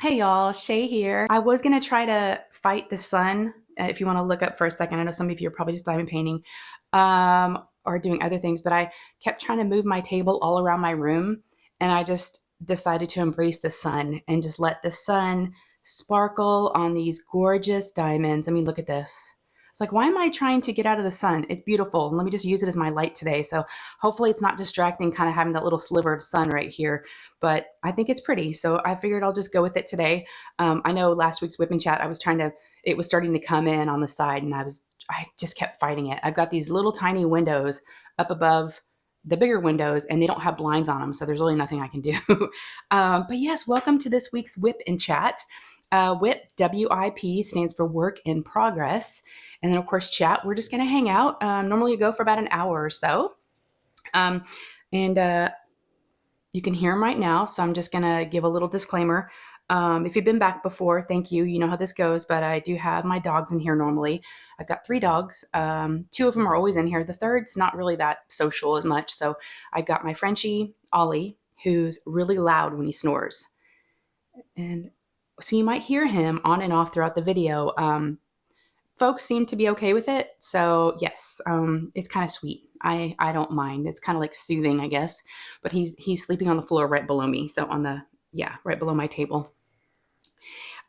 Hey y'all, Shay here. I was gonna try to fight the sun. If you want to look up for a second, I know some of you are probably just diamond painting or doing other things, but I kept trying to move my table all around my room, and I just decided to embrace the sun and just let the sun sparkle on these gorgeous diamonds. I mean, look at this. It's like, why am I trying to get out of the sun? It's beautiful, and let me just use it as my light today. So hopefully it's not distracting, kind of having that little sliver of sun right here, but I think it's pretty. So I figured I'll just go with it today. I know last week's whipping chat, it was starting to come in on the side, and I just kept fighting it. I've got these little tiny windows up above the bigger windows, and they don't have blinds on them. So there's really nothing I can do. But yes, welcome to this week's whip and chat. WIP, WIP stands for work in progress. And then of course, chat, we're just going to hang out. Normally you go for about an hour or so. Um, and You can hear them right now. So I'm just going to give a little disclaimer. If you've been back before, thank you. You know how this goes, but I do have my dogs in here normally. I've got 3 dogs. 2 of them are always in here. The third's not really that social as much. So I got my Frenchie, Ollie, who's really loud when he snores. And so you might hear him on and off throughout the video. Folks seem to be okay with it. So yes, it's kind of sweet. I don't mind. It's kind of like soothing, I guess. But he's sleeping on the floor right below me. So right below my table.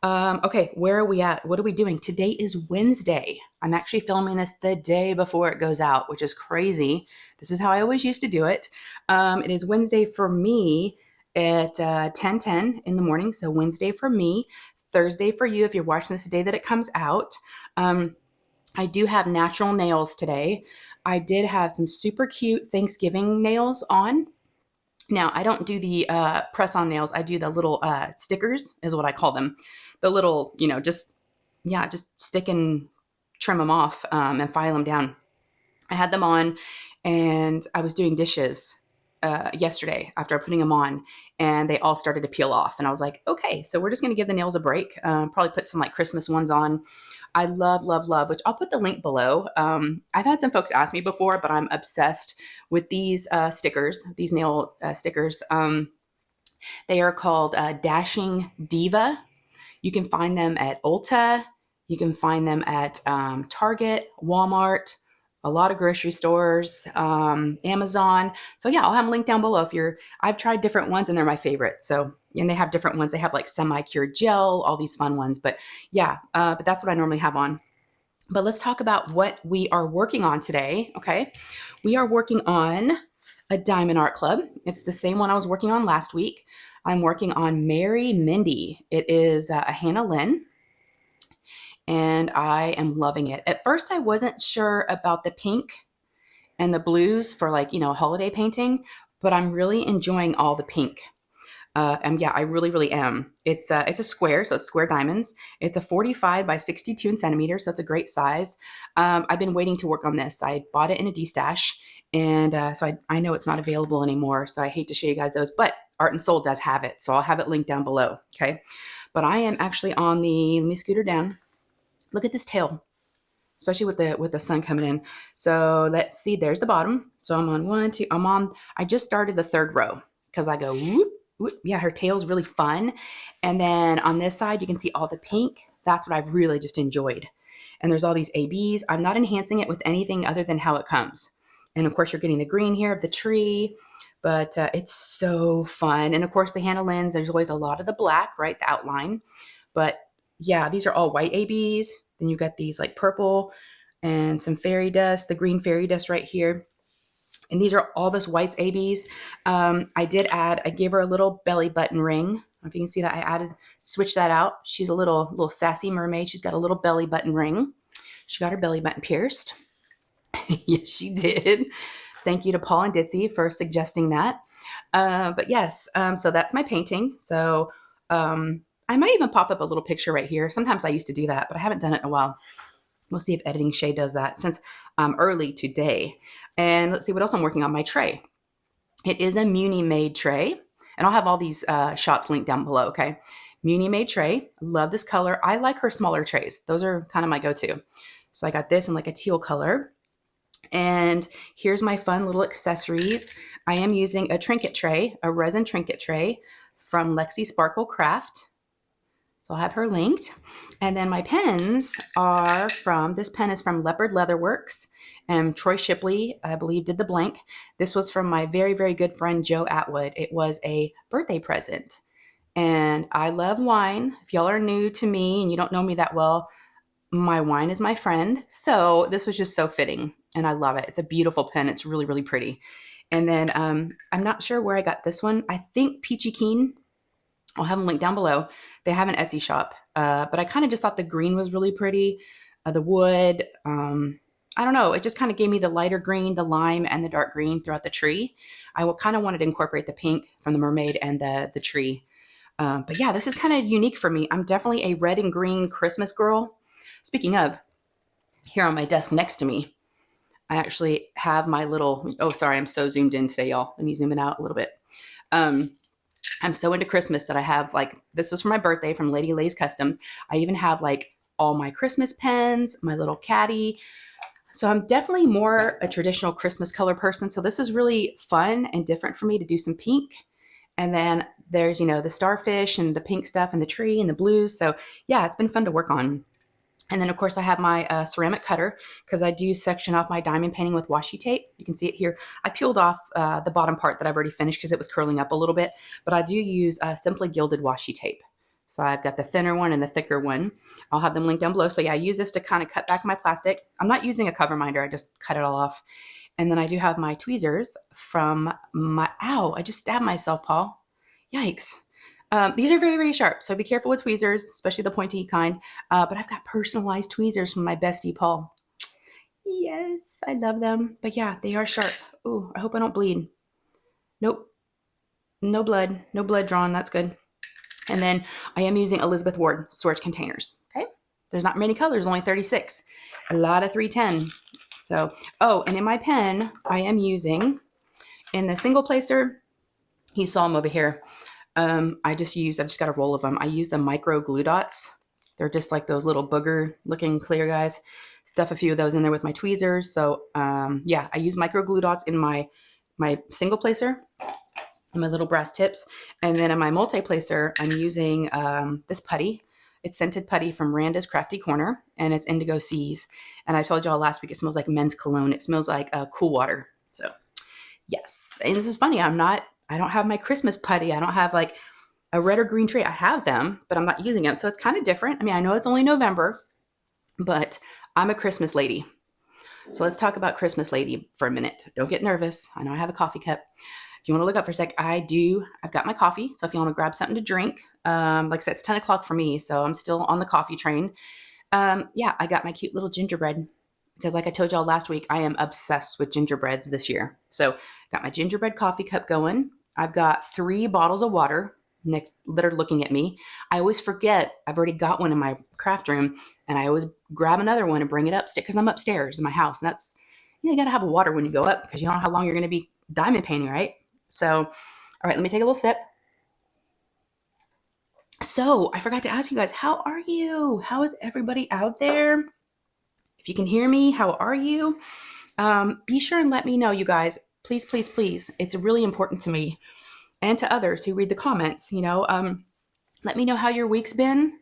Okay, where are we at? What are we doing? Today is Wednesday. I'm actually filming this the day before it goes out, which is crazy. This is how I always used to do it. It is Wednesday for me at 10:10 in the morning. So Wednesday for me, Thursday for you if you're watching this the day that it comes out. I do have natural nails today. I did have some super cute Thanksgiving nails on. Now, I don't do the press-on nails. I do the little stickers, is what I call them. The little, just stick and trim them off and file them down. I had them on, and I was doing dishes yesterday after putting them on, and they all started to peel off. And I was like, okay, so we're just going to give the nails a break. Probably put some like Christmas ones on. I love, love, love, which I'll put the link below. I've had some folks ask me before, but I'm obsessed with these stickers, these nail stickers. They are called Dashing Diva. You can find them at Ulta. You can find them at Target, Walmart, a lot of grocery stores, Amazon. So yeah, I'll have a link down below I've tried different ones and they're my favorite. So, and they have different ones. They have like semi-cured gel, all these fun ones, but yeah, but that's what I normally have on. But let's talk about what we are working on today. Okay. We are working on a Diamond Art Club. It's the same one I was working on last week. I'm working on Mary Mindy. It is a Hannah Lynn, and I am loving it. At first, I wasn't sure about the pink and the blues for holiday painting, but I'm really enjoying all the pink. And yeah, I really, really am. It's a square, so it's square diamonds. It's a 45 by 62 centimeters, so it's a great size. I've been waiting to work on this. I bought it in a D-stash, and so I know it's not available anymore, so I hate to show you guys those, but Art and Soul does have it, so I'll have it linked down below, okay? But I am actually on let me scoot her down. Look at this tail, especially with the sun coming in. So let's see, there's the bottom. So I'm on 1, 2, I just started the 3rd row because I go whoop, whoop. Yeah, her tail's really fun. And then on this side, you can see all the pink. That's what I've really just enjoyed. And there's all these ABs. I'm not enhancing it with anything other than how it comes. And of course, you're getting the green here of the tree, but it's so fun. And of course, the Hannah Lynn's, there's always a lot of the black, right? The outline. But yeah, these are all white ABs. Then you got these like purple and some fairy dust, the green fairy dust right here. And these are all this whites ABs. I gave her a little belly button ring. If you can see that, switched that out. She's a little sassy mermaid. She's got a little belly button ring. She got her belly button pierced. Yes, she did. Thank you to Paul and Ditzy for suggesting that. But yes, so that's my painting. So I might even pop up a little picture right here. Sometimes I used to do that, but I haven't done it in a while. We'll see if Editing Shay does that since I'm early today. And let's see what else I'm working on. My tray. It is a Munimade tray. And I'll have all these shops linked down below, okay? Munimade tray. Love this color. I like her smaller trays. Those are kind of my go-to. So I got this in like a teal color. And here's my fun little accessories. I am using a trinket tray, a resin trinket tray from Lexi Sparkle Craft. So I'll have her linked. And then my pens are from, this pen is from Leopard Leatherworks. And Troy Shipley, I believe, did the blank. This was from my very, very good friend, Joe Atwood. It was a birthday present. And I love wine. If y'all are new to me and you don't know me that well, my wine is my friend. So this was just so fitting. And I love it. It's a beautiful pen. It's really, really pretty. And then I'm not sure where I got this one. I think Peachy Keen. I'll have them linked down below. They have an Etsy shop. But I kind of just thought the green was really pretty. The wood, I don't know. It just kind of gave me the lighter green, the lime, and the dark green throughout the tree. I kind of wanted to incorporate the pink from the mermaid and the tree. But yeah, this is kind of unique for me. I'm definitely a red and green Christmas girl. Speaking of, here on my desk next to me, I actually have my little, oh, sorry, I'm so zoomed in today, y'all. Let me zoom it out a little bit. I'm so into Christmas that I have like, this is for my birthday from Lady Lay's Customs. I even have like all my Christmas pens, my little caddy. So I'm definitely more a traditional Christmas color person. So this is really fun and different for me to do some pink. And then there's, you know, the starfish and the pink stuff and the tree and the blues. So yeah, it's been fun to work on. And then of course I have my ceramic cutter because I do section off my diamond painting with washi tape. You can see it here. I peeled off the bottom part that I've already finished because it was curling up a little bit, but I do use simply gilded washi tape. So I've got the thinner one and the thicker one. I'll have them linked down below. So yeah, I use this to kind of cut back my plastic. I'm not using a cover minder. I just cut it all off. And then I do have my tweezers from my, ow, I just stabbed myself, Paul. Yikes. These are very, very sharp. So be careful with tweezers, especially the pointy kind. But I've got personalized tweezers from my bestie, Paul. Yes, I love them. But yeah, they are sharp. Ooh, I hope I don't bleed. Nope. No blood. No blood drawn. That's good. And then I am using Elizabeth Ward storage containers. Okay. There's not many colors, only 36. A lot of 310. So, oh, and in my pen, I am using, in the single placer, you saw them over here. I've just got a roll of them. I use the micro glue dots. They're just like those little booger looking clear guys. Stuff a few of those in there with my tweezers. So, yeah, I use micro glue dots in my single placer. My little brass tips. And then in my multi-placer, I'm using this putty. It's scented putty from Randa's Crafty Corner, and it's Indigo Seas. And I told y'all last week it smells like men's cologne. It smells like cool water. So yes, and this is funny. I don't have my Christmas putty. I don't have like a red or green tray. I have them, but I'm not using them. So it's kind of different. I mean, I know it's only November, but I'm a Christmas lady. So let's talk about Christmas lady for a minute. Don't get nervous. I know I have a coffee cup. If you want to look up for a sec, I've got my coffee. So if you want to grab something to drink, like I said, it's 10 o'clock for me. So I'm still on the coffee train. Yeah, I got my cute little gingerbread because like I told y'all last week, I am obsessed with gingerbreads this year. So got my gingerbread coffee cup going. I've got 3 bottles of water next that are looking at me. I always forget I've already got one in my craft room and I always grab another one and bring it upstairs because I'm upstairs in my house. And that's, you got to have a water when you go up because you don't know how long you're going to be diamond painting, right? So, all right, let me take a little sip. So I forgot to ask you guys, how are you? How is everybody out there? If you can hear me, how are you? Be sure and let me know, you guys. Please, please, please. It's really important to me and to others who read the comments. Let me know how your week's been.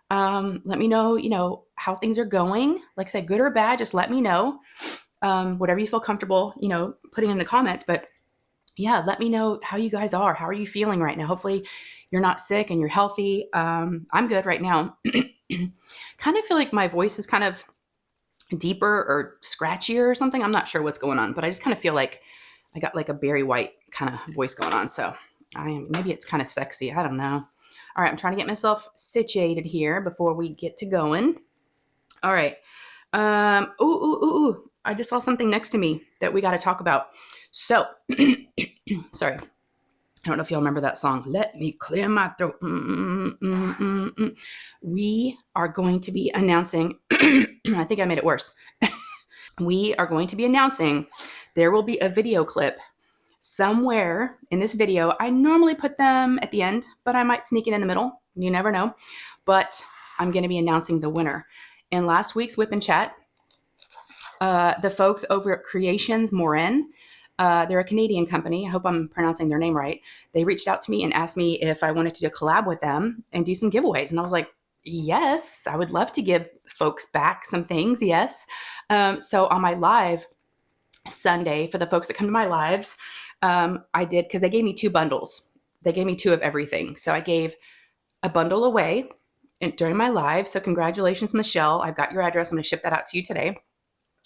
Let me know, how things are going. Like I said, good or bad, just let me know. Whatever you feel comfortable, putting in the comments. But yeah, let me know how you guys are. How are you feeling right now? Hopefully you're not sick and you're healthy. I'm good right now. Kind of feel like my voice is kind of deeper or scratchier or something. I'm not sure what's going on, but I just kind of feel like I got like a Barry White kind of voice going on. So maybe it's kind of sexy. I don't know. All right. I'm trying to get myself situated here before we get to going. All right. Ooh. I just saw something next to me that we got to talk about. So, sorry. I don't know if y'all remember that song. Let me clear my throat. We are going to be announcing, I think I made it worse. We are going to be announcing there will be a video clip somewhere in this video. I normally put them at the end, but I might sneak it in the middle. You never know. But I'm going to be announcing the winner. In last week's WIP and Chat, the folks over at Creations Morin, They're a Canadian company. I hope I'm pronouncing their name right. They reached out to me and asked me if I wanted to do a collab with them and do some giveaways. And I was like, yes, I would love to give folks back some things. Yes. So on my live Sunday, for the folks that come to my lives, I did, because they gave me 2 bundles. They gave me 2 of everything. So I gave a bundle away during my live. So congratulations, Michelle. I've got your address. I'm going to ship that out to you today.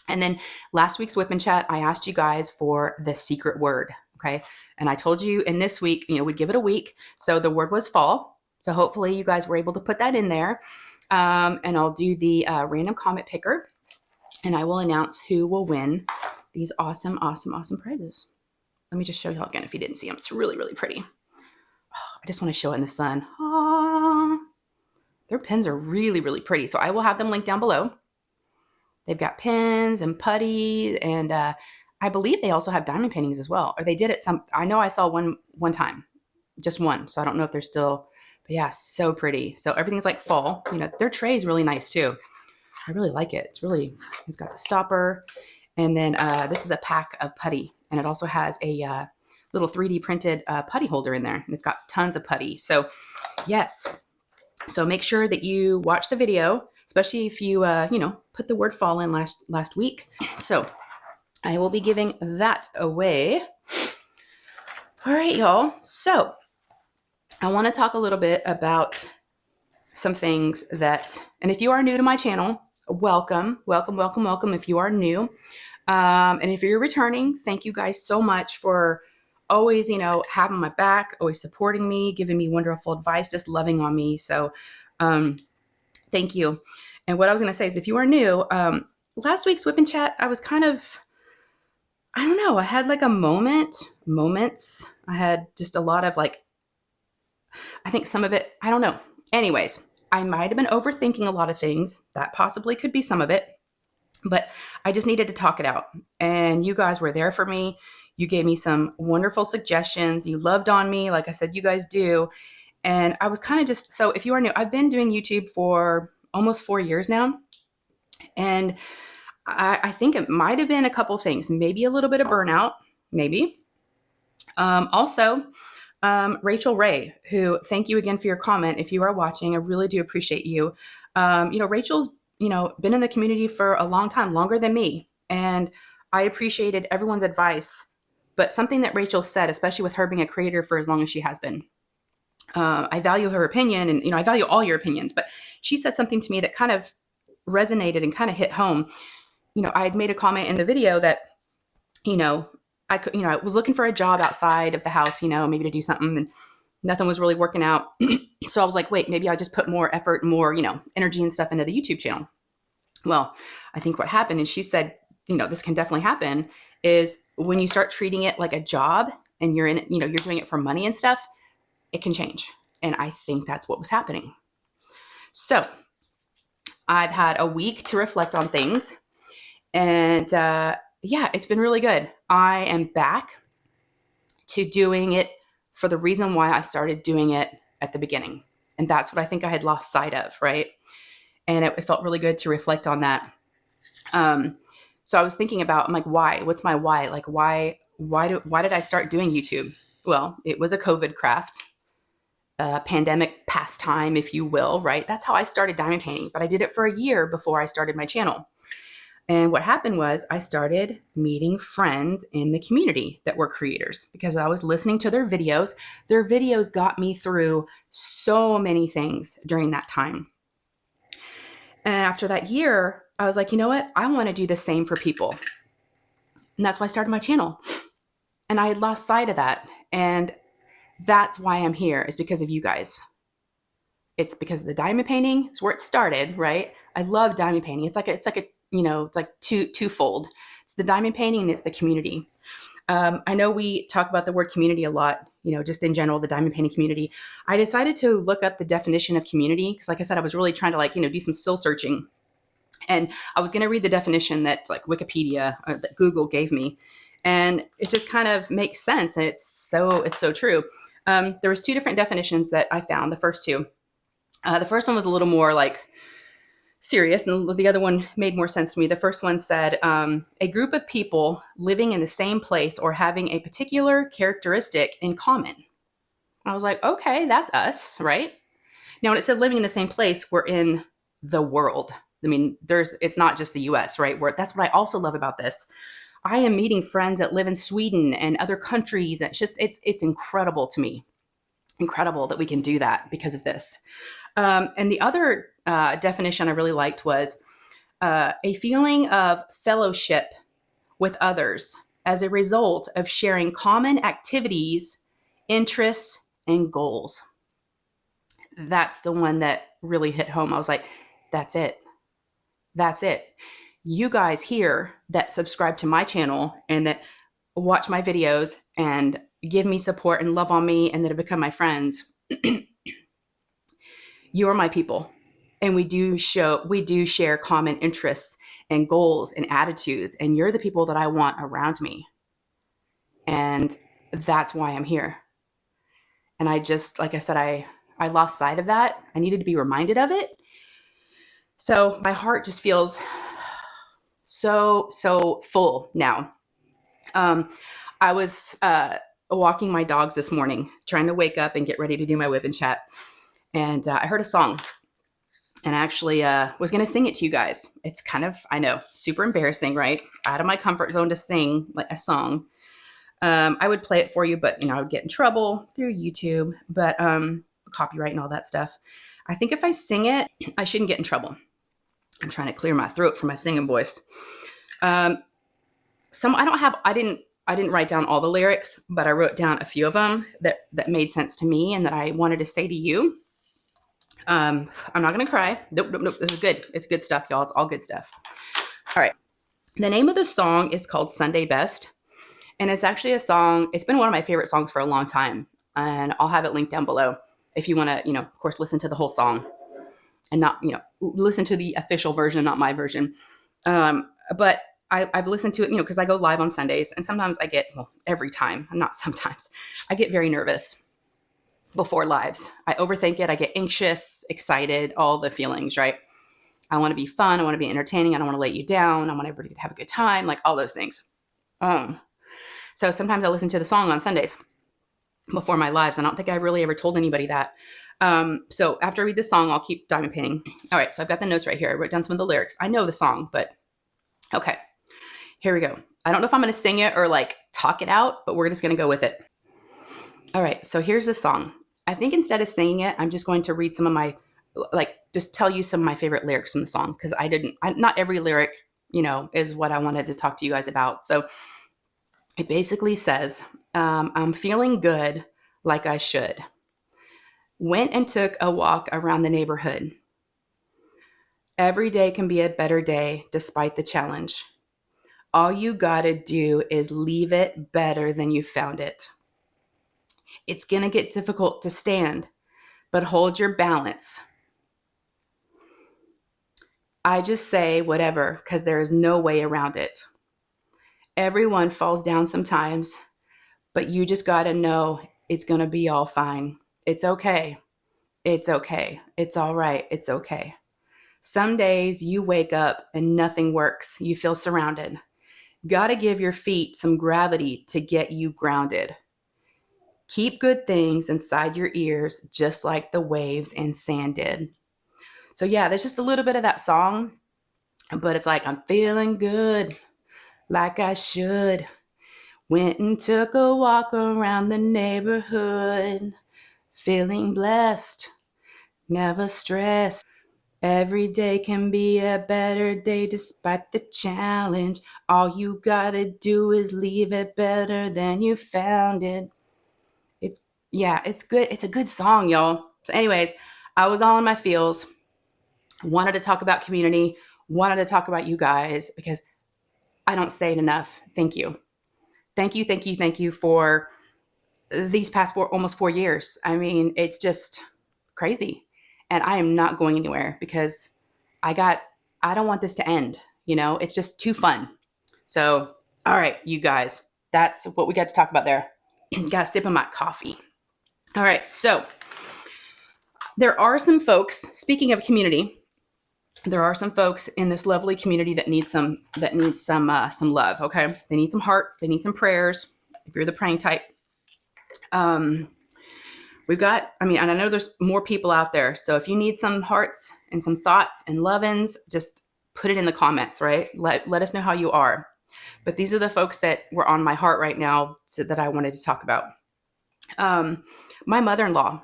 And then last week's WIP and Chat, I asked you guys for the secret word. Okay. And I told you in this week, we'd give it a week. So the word was fall. So hopefully you guys were able to put that in there. And I'll do the random comment picker, and I will announce who will win these awesome, awesome, awesome prizes. Let me just show y'all again if you didn't see them. It's really, really pretty. Oh, I just want to show it in the sun. Aww. Their pens are really, really pretty. So I will have them linked down below. They've got pens and putty, and I believe they also have diamond paintings as well. Or they did it I know I saw one time, just one. So I don't know if they're still, but yeah, so pretty. So everything's like fall. Their tray is really nice too. I really like it. It's got the stopper. And then this is a pack of putty. And it also has a little 3D printed putty holder in there. And it's got tons of putty. So yes. So make sure that you watch the video, especially if you, put the word fall in last week. So I will be giving that away. All right, y'all. So I want to talk a little bit about some things and if you are new to my channel, welcome, welcome, welcome, welcome. If you are new, and if you're returning, thank you guys so much for always, having my back, always supporting me, giving me wonderful advice, just loving on me. So, thank you. And what I was going to say is, if you are new, last week's WIP and Chat, I was kind of, I don't know, I had like moments. I had just a lot of I think some of it, I don't know. Anyways, I might have been overthinking a lot of things. That possibly could be some of it, but I just needed to talk it out. And you guys were there for me. You gave me some wonderful suggestions. You loved on me, like I said, you guys do. And I was kind of just, so if you are new, I've been doing YouTube for almost 4 years now. And I think it might have been a couple things, maybe a little bit of burnout, maybe. Also, Rachel Ray, who, thank you again for your comment. If you are watching, I really do appreciate you. Rachel's, been in the community for a long time, longer than me. And I appreciated everyone's advice. But something that Rachel said, especially with her being a creator for as long as she has been, I value her opinion, and, I value all your opinions, but she said something to me that kind of resonated and kind of hit home. I had made a comment in the video that, I could, I was looking for a job outside of the house, maybe to do something, and nothing was really working out. So I was like, wait, maybe I just put more effort, more, energy and stuff into the YouTube channel. Well, I think what happened, and she said, this can definitely happen, is when you start treating it like a job and you're in it, you're doing it for money and stuff, it can change. And I think that's what was happening. So I've had a week to reflect on things, and yeah, it's been really good. I am back to doing it for the reason why I started doing it at the beginning. And that's what I think I had lost sight of, right? And it felt really good to reflect on that. So I was thinking about, I'm like, why? What's my why? Like, why did I start doing YouTube? Well, it was a COVID craft, pandemic pastime, if you will, right? That's how I started diamond painting, but I did it for a year before I started my channel. And what happened was I started meeting friends in the community that were creators because I was listening to their videos. Their videos got me through so many things during that time. And after that year, I was like, you know what? I want to do the same for people. And that's why I started my channel. And I had lost sight of that. And that's why I'm here, is because of you guys. It's because of the diamond painting. It's where it started, right? I love diamond painting. It's like a it's like twofold. It's the diamond painting and it's the community. I know we talk about the word community a lot, just in general, the diamond painting community. I decided to look up the definition of community because, like I said, I was really trying to do some soul searching. And I was going to read the definition that Wikipedia or that Google gave me. And it just kind of makes sense. And it's so true. There was 2 different definitions that I found, the first 2. The first one was a little more serious, and the other one made more sense to me. The first one said, a group of people living in the same place or having a particular characteristic in common. I was like, okay, that's us, right? Now, when it said living in the same place, we're in the world. I mean, it's not just the US, right? That's what I also love about this. I am meeting friends that live in Sweden and other countries. It's incredible to me. Incredible that we can do that because of this. And the other definition I really liked was a feeling of fellowship with others as a result of sharing common activities, interests, and goals. That's the one that really hit home. I was like, that's it. That's it. You guys here that subscribe to my channel and that watch my videos and give me support and love on me and that have become my friends, you're my people. And we do share common interests and goals and attitudes. And you're the people that I want around me. And that's why I'm here. And I just, like I said, I lost sight of that. I needed to be reminded of it. So my heart just feels so full now. I was walking my dogs this morning, trying to wake up and get ready to do my WIP and chat. And I heard a song. And I actually was going to sing it to you guys. It's kind of, I know, super embarrassing, right? Out of my comfort zone to sing like a song. I would play it for you, but I would get in trouble through YouTube, but copyright and all that stuff. I think if I sing it, I shouldn't get in trouble. I'm trying to clear my throat for my singing voice. I didn't write down all the lyrics, but I wrote down a few of them that made sense to me and that I wanted to say to you. I'm not going to cry. Nope. This is good. It's good stuff, y'all. It's all good stuff. All right. The name of the song is called Sunday Best. And it's actually a song. It's been one of my favorite songs for a long time. And I'll have it linked down below if you want to, of course, listen to the whole song and not, listen to the official version, not my version. But I've listened to it, because I go live on Sundays. And sometimes every time, not sometimes, I get very nervous before lives. I overthink it. I get anxious, excited, all the feelings, right? I want to be fun. I want to be entertaining. I don't want to let you down. I want everybody to have a good time, like all those things. So sometimes I listen to the song on Sundays before my lives. I don't think I really ever told anybody that. So after I read this song, I'll keep diamond painting. All right. So I've got the notes right here. I wrote down some of the lyrics. I know the song, but okay, here we go. I don't know if I'm going to sing it or like talk it out, but we're just going to go with it. All right. So here's the song. I think instead of singing it, I'm just going to read some of my, just tell you some of my favorite lyrics from the song. Cause not every lyric, is what I wanted to talk to you guys about. So it basically says, I'm feeling good like I should. Went and took a walk around the neighborhood. Every day can be a better day despite the challenge. All you gotta do is leave it better than you found it. It's gonna get difficult to stand, but hold your balance. I just say whatever because there is no way around it. Everyone falls down sometimes, but you just gotta know it's gonna be all fine. It's okay. It's okay. It's all right. It's okay. Some days you wake up and nothing works. You feel surrounded. Gotta give your feet some gravity to get you grounded. Keep good things inside your ears, just like the waves and sand did. So yeah, there's just a little bit of that song, but it's like, I'm feeling good like I should. Went and took a walk around the neighborhood. Feeling blessed, never stressed. Every day can be a better day despite the challenge. All you gotta do is leave it better than you found it. It's good. It's a good song, y'all. So anyways, I was all in my feels. Wanted to talk about community. Wanted to talk about you guys because I don't say it enough. Thank you. Thank you for these past almost 4 years. I mean, it's just crazy. And I am not going anywhere because I don't want this to end. It's just too fun. So, all right, you guys, that's what we got to talk about there. Got a sip of my coffee. All right. So there are some folks, speaking of community, there are some folks in this lovely community that need some love. Okay, they need some hearts, they need some prayers. If you're the praying type, um, we've got. I mean, and I know there's more people out there. So if you need some hearts and some thoughts and love-ins, just put it in the comments. Right, let us know how you are. But these are the folks that were on my heart right now, so that I wanted to talk about. My mother-in-law,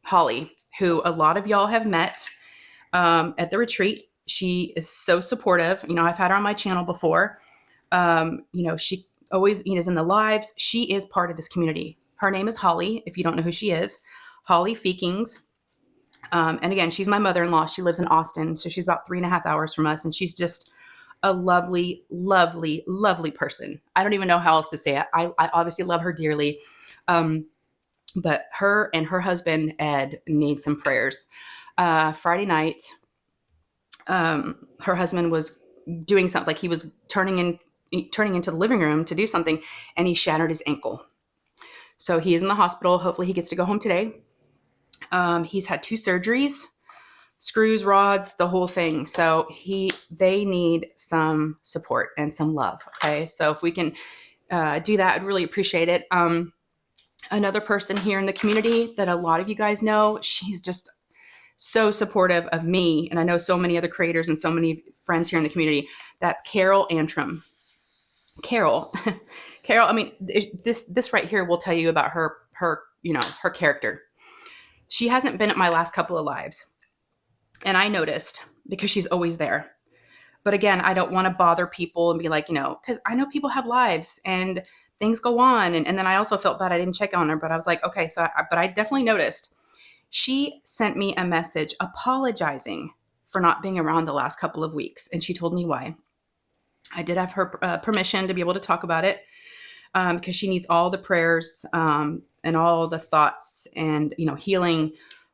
Holly, who a lot of y'all have met at the retreat. She is so supportive. You know, I've had her on my channel before. You know, she always is in the lives. She is part of this community. Her name is Holly, if you don't know who she is. Holly Feekings. And again, she's my mother-in-law. She lives in Austin, so she's about 3.5 hours from us. And she's just a lovely, lovely, lovely person. I don't even know how else to say it. I obviously love her dearly. But her and her husband, Ed, need some prayers. Friday night, her husband was doing something, like he was turning into the living room to do something, and he shattered his ankle. So he is in the hospital. Hopefully he gets to go home today. He's had 2 surgeries, screws, rods, the whole thing. So they need some support and some love. Okay. So if we can do that, I'd really appreciate it. Another person here in the community that a lot of you guys know, she's just so supportive of me. And I know so many other creators and so many friends here in the community. That's Carol Antrim. Carol, I mean, this right here will tell you about her, you know, her character. She hasn't been at my last couple of lives. And I noticed, because she's always there. But again, I don't want to bother people and be like, you know, because I know people have lives and things go on. And then I also felt bad I didn't check on her, but I was like, okay, but I definitely noticed. She sent me a message apologizing for not being around the last couple of weeks. And she told me why. I did have her permission to be able to talk about it, because she needs all the prayers and all the thoughts and, you know, healing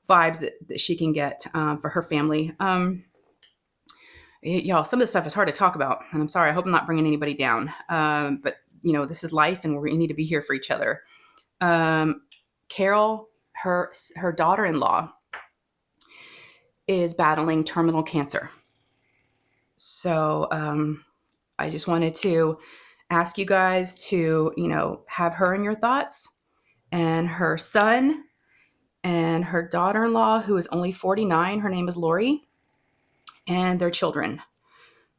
vibes that she can get for her family. Y'all, some of this stuff is hard to talk about. And I'm sorry, I hope I'm not bringing anybody down. But, you know, this is life and we need to be here for each other. Carol, her daughter-in-law is battling terminal cancer. So I just wanted to ask you guys to, you know, have her in your thoughts, and her son and her daughter-in-law, who is only 49. Her name is Lori, and their children.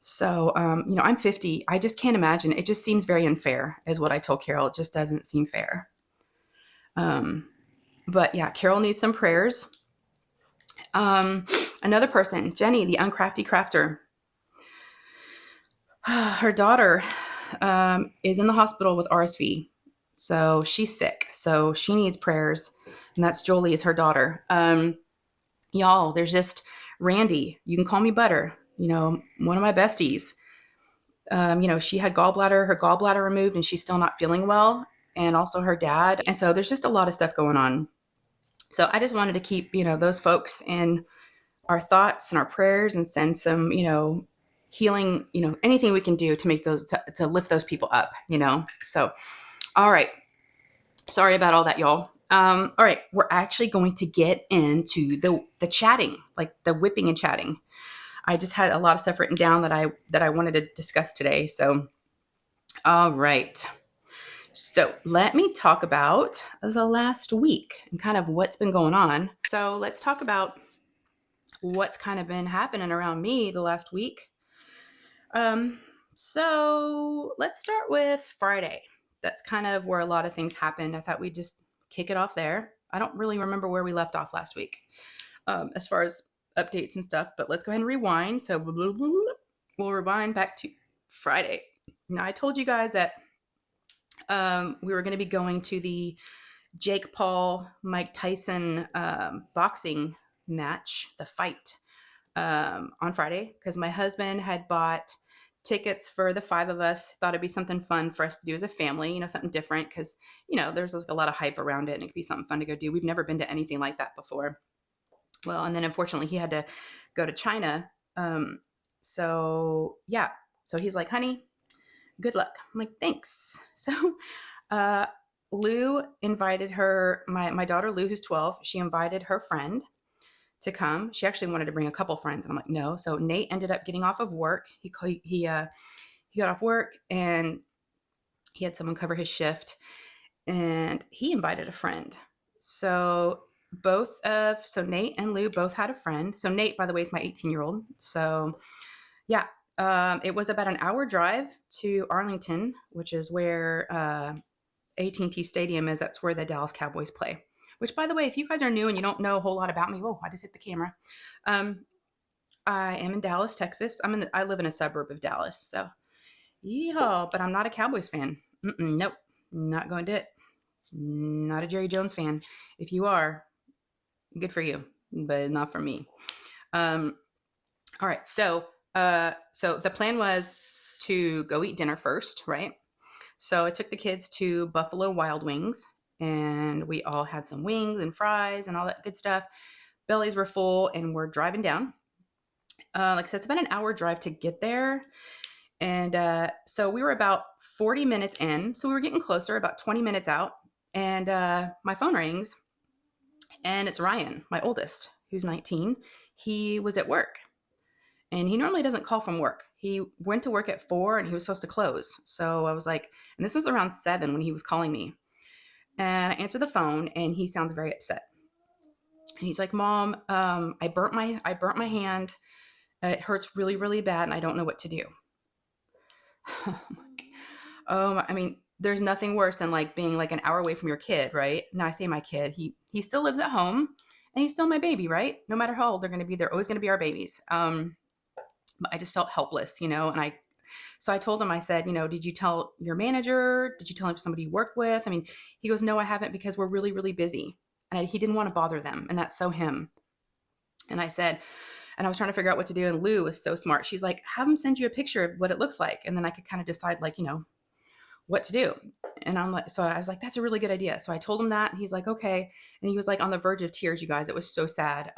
So, you know, I'm 50. I just can't imagine. It just seems very unfair, is what I told Carol. It just doesn't seem fair. But yeah, Carol needs some prayers. Another person, Jenny, the uncrafty crafter. Her daughter is in the hospital with RSV. So she's sick. So she needs prayers. And that's Jolie, is her daughter. Y'all, there's just Randy. You can call me Butter. You know, one of my besties. You know, she had her gallbladder removed, and she's still not feeling well. And also her dad. And so there's just a lot of stuff going on. So I just wanted to keep, you know, those folks in our thoughts and our prayers, and send some, you know, healing, you know, anything we can do to make those, to lift those people up, you know? So, all right. Sorry about all that, y'all. All right. We're actually going to get into the chatting, like the whipping and chatting. I just had a lot of stuff written down that I wanted to discuss today. So, all right. So let me talk about the last week and kind of what's been going on. So let's talk about what's kind of been happening around me the last week. So let's start with Friday. That's kind of where a lot of things happened. I thought we'd just kick it off there. I don't really remember where we left off last week, as far as updates and stuff, but let's go ahead and rewind. So we'll rewind back to Friday. Now, I told you guys that we were going to be going to the Jake Paul, Mike Tyson boxing match, the fight, on Friday, because my husband had bought tickets for the 5 of us. Thought it'd be something fun for us to do as a family, you know, something different, because, you know, there's like a lot of hype around it, and it could be something fun to go do. We've never been to anything like that before. Well, and then unfortunately he had to go to China. So yeah, so he's like, honey, good luck. I'm like, thanks. So Lou invited my daughter Lou, who's 12. She invited her friend to come. She actually wanted to bring a couple friends, and I'm like, no. So Nate ended up getting off of work. He got off work, and he had someone cover his shift, and he invited a friend. So Nate and Lou both had a friend. So Nate, by the way, is my 18-year-old. So yeah, it was about an hour drive to Arlington, which is where AT&T Stadium is. That's where the Dallas Cowboys play. Which, by the way, if you guys are new and you don't know a whole lot about me, whoa, I just hit the camera. I am in Dallas, Texas. I live in a suburb of Dallas. So, yeehaw, but I'm not a Cowboys fan. Nope, not going to it. Not a Jerry Jones fan. If you are, good for you, but not for me. All right, so the plan was to go eat dinner first, right? So I took the kids to Buffalo Wild Wings, and we all had some wings and fries and all that good stuff. Bellies were full, and we're driving down. Like I said, it's about an hour drive to get there. And so we were about 40 minutes in. So we were getting closer, about 20 minutes out. And my phone rings, and it's Ryan, my oldest, who's 19. He was at work, and he normally doesn't call from work. He went to work at 4, and he was supposed to close. So I was like, and this was around 7 when he was calling me. And I answered the phone, and he sounds very upset. And he's like, Mom, I burnt my hand. It hurts really, really bad, and I don't know what to do. I mean, there's nothing worse than like being like an hour away from your kid, right? Now I say my kid, he still lives at home, and he's still my baby, right? No matter how old they're going to be, they're always going to be our babies. But I just felt helpless, so I told him, I said, did you tell your manager? Did you tell him somebody you worked with? I mean, he goes, no, I haven't, because we're really, really busy. And he didn't want to bother them. And that's so him. And I said, and I was trying to figure out what to do. And Lou was so smart. She's like, have him send you a picture of what it looks like. And then I could kind of decide like, what to do. And I'm like, so I was like, that's a really good idea. So I told him that, and he's like, okay. And he was like on the verge of tears, you guys. It was so sad.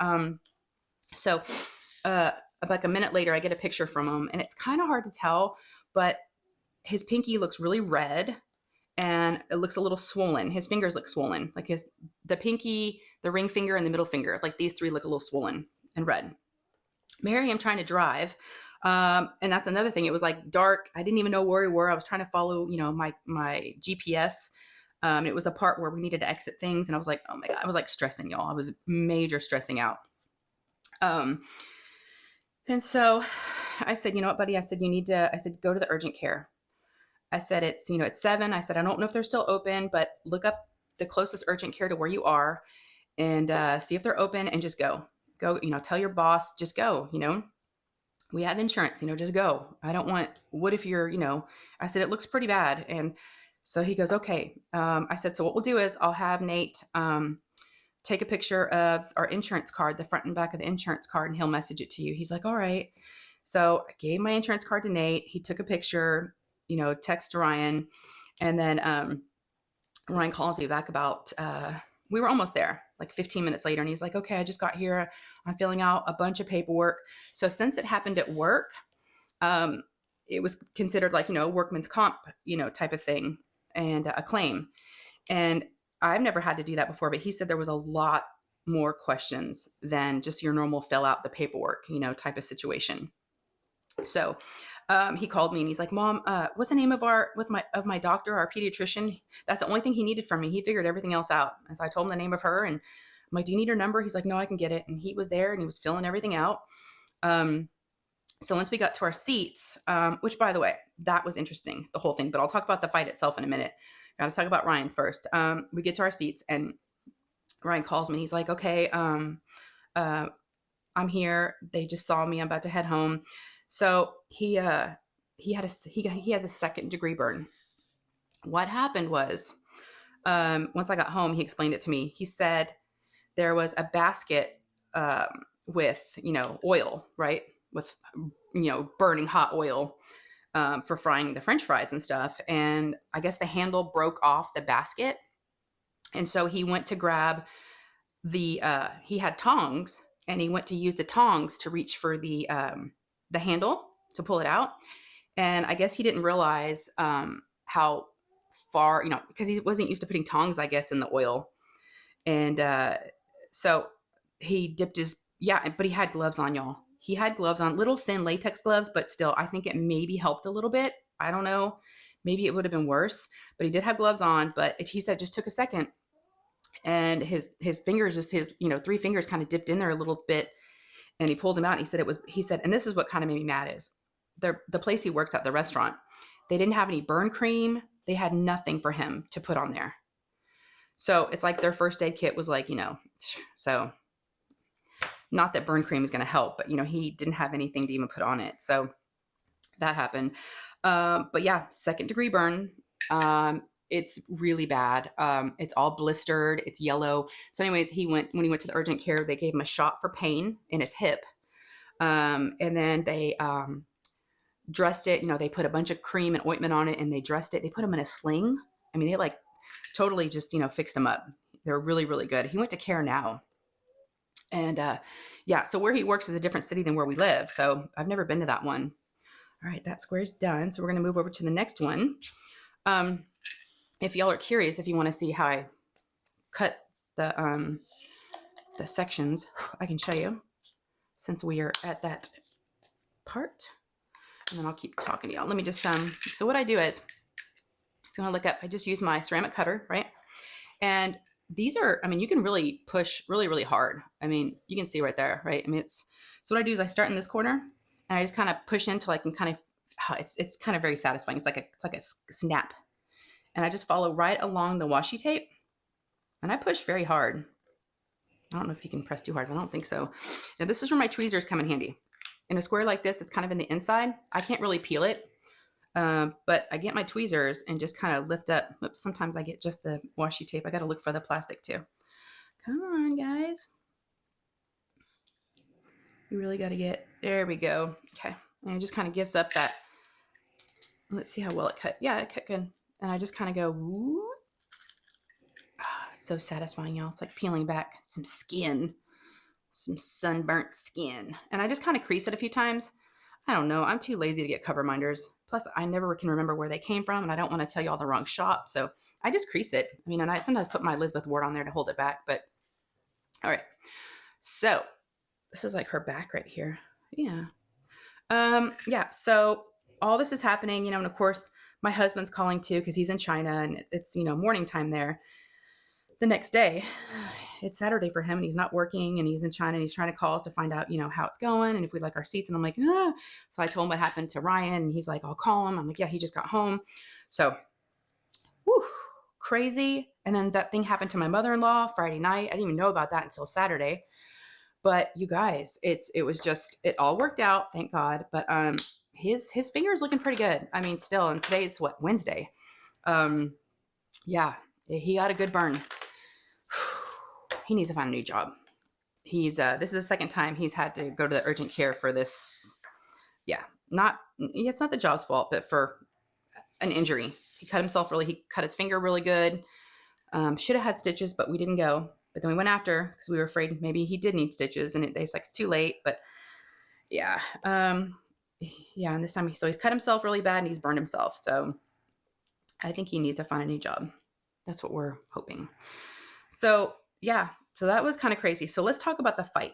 So like a minute later, I get a picture from him, and it's kind of hard to tell, but his pinky looks really red, and it looks a little swollen. His fingers look swollen, like the pinky, the ring finger, and the middle finger. Like these 3 look a little swollen and red. Mary, I'm trying to drive. And that's another thing. It was like dark. I didn't even know where we were. I was trying to follow, my GPS. It was a part where we needed to exit things. And I was like, oh my God, I was like stressing, y'all. I was major stressing out. And so I said, you know what, buddy? I said, go to the urgent care. I said, it's 7. I said, I don't know if they're still open, but look up the closest urgent care to where you are, and see if they're open, and just go, tell your boss, just go, we have insurance, just go. I don't want, what if you're, I said, it looks pretty bad. And so he goes, okay. I said, so what we'll do is I'll have Nate take a picture of our insurance card, the front and back of the insurance card, and he'll message it to you. He's like, all right. So I gave my insurance card to Nate. He took a picture, text Ryan. And then Ryan calls me back about, we were almost there, like 15 minutes later. And he's like, okay, I just got here. I'm filling out a bunch of paperwork. So since it happened at work, it was considered like, workman's comp, type of thing, and a claim. And I've never had to do that before, but he said there was a lot more questions than just your normal fill out the paperwork, type of situation. So he called me, and he's like, Mom, what's the name of my doctor, our pediatrician? That's the only thing he needed from me. He figured everything else out. And so I told him the name of her, and I'm like, do you need her number? He's like, no, I can get it. And he was there, and he was filling everything out. So once we got to our seats, which, by the way, that was interesting, the whole thing, but I'll talk about the fight itself in a minute. Got to talk about Ryan first. We get to our seats, and Ryan calls me, and he's like, okay, I'm here. They just saw me. I'm about to head home. So he has a 2nd-degree burn. What happened was, once I got home, he explained it to me. He said there was a basket with, oil, right? With, burning hot oil for frying the French fries and stuff. And I guess the handle broke off the basket. And so he went to grab he had tongs, and he went to use the tongs to reach for the handle to pull it out. And I guess he didn't realize how far, because he wasn't used to putting tongs, I guess, in the oil. And so he dipped his Yeah, but he had gloves on, y'all. He had gloves on, little thin latex gloves, but still, I think it maybe helped a little bit. I don't know. Maybe it would have been worse, but he did have gloves on. But he said it just took a second, and his fingers, just his 3 fingers, kind of dipped in there a little bit, and he pulled them out. And he said it was. He said, and this is what kind of made me mad is the place he worked at, the restaurant. They didn't have any burn cream. They had nothing for him to put on there. So it's like their first aid kit was like, so not that burn cream is going to help, but he didn't have anything to even put on it. So that happened. But yeah, 2nd-degree burn. It's really bad. It's all blistered. It's yellow. So anyways, when he went to the urgent care, they gave him a shot for pain in his hip. And then they dressed it. They put a bunch of cream and ointment on it, and they dressed it. They put him in a sling. I mean, they like totally just, fixed him up. They're really, really good. He went to Care Now. And yeah, so where he works is a different city than where we live. So I've never been to that one. All right, that square is done. So we're going to move over to the next one. If y'all are curious, if you want to see how I cut the sections, I can show you since we are at that part. And then I'll keep talking to y'all. Let me just, so what I do is, if you want to look up, I just use my ceramic cutter, right? And these are, you can really push really, really hard. You can see right there, right? So what I do is I start in this corner and I just kind of push until I can kind of, it's kind of very satisfying. It's like a snap. And I just follow right along the washi tape and I push very hard. I don't know if you can press too hard. I don't think so. Now this is where my tweezers come in handy. In a square like this, it's kind of in the inside. I can't really peel it. But I get my tweezers and just kind of lift up. Oops, sometimes I get just the washi tape. I got to look for the plastic too. Come on, guys. You really got to get, there we go. Okay. And it just kind of gives up that, let's see how well it cut. Yeah, it cut good. And I just kind of go, whoop. So satisfying, y'all. It's like peeling back some skin, some sunburnt skin. And I just kind of crease it a few times. I don't know. I'm too lazy to get cover minders. Plus, I never can remember where they came from, and I don't want to tell you all the wrong shop. So I just crease it. And I sometimes put my Elizabeth wart on there to hold it back. But all right. So this is like her back right here. Yeah. Yeah. So all this is happening, and of course, my husband's calling too because he's in China, and it's morning time there. The next day, it's Saturday for him and he's not working and he's in China and he's trying to call us to find out, how it's going and if we like our seats. And I'm like, ah. So I told him what happened to Ryan and he's like, I'll call him. I'm like, yeah, he just got home. So, whew, crazy. And then that thing happened to my mother-in-law Friday night. I didn't even know about that until Saturday. But you guys, it all worked out, thank God. But his finger is looking pretty good. Still, and today's what, Wednesday. Yeah, he got a good burn. He needs to find a new job. This is the second time he's had to go to the urgent care for this. Yeah, it's not the job's fault, but for an injury. He cut his finger really good. Should have had stitches, but we didn't go. But then we went after because we were afraid maybe he did need stitches and it's like, it's too late. But yeah. Yeah. And this time, so he's cut himself really bad and he's burned himself. So I think he needs to find a new job. That's what we're hoping. So yeah, so that was kind of crazy. So let's talk about the fight.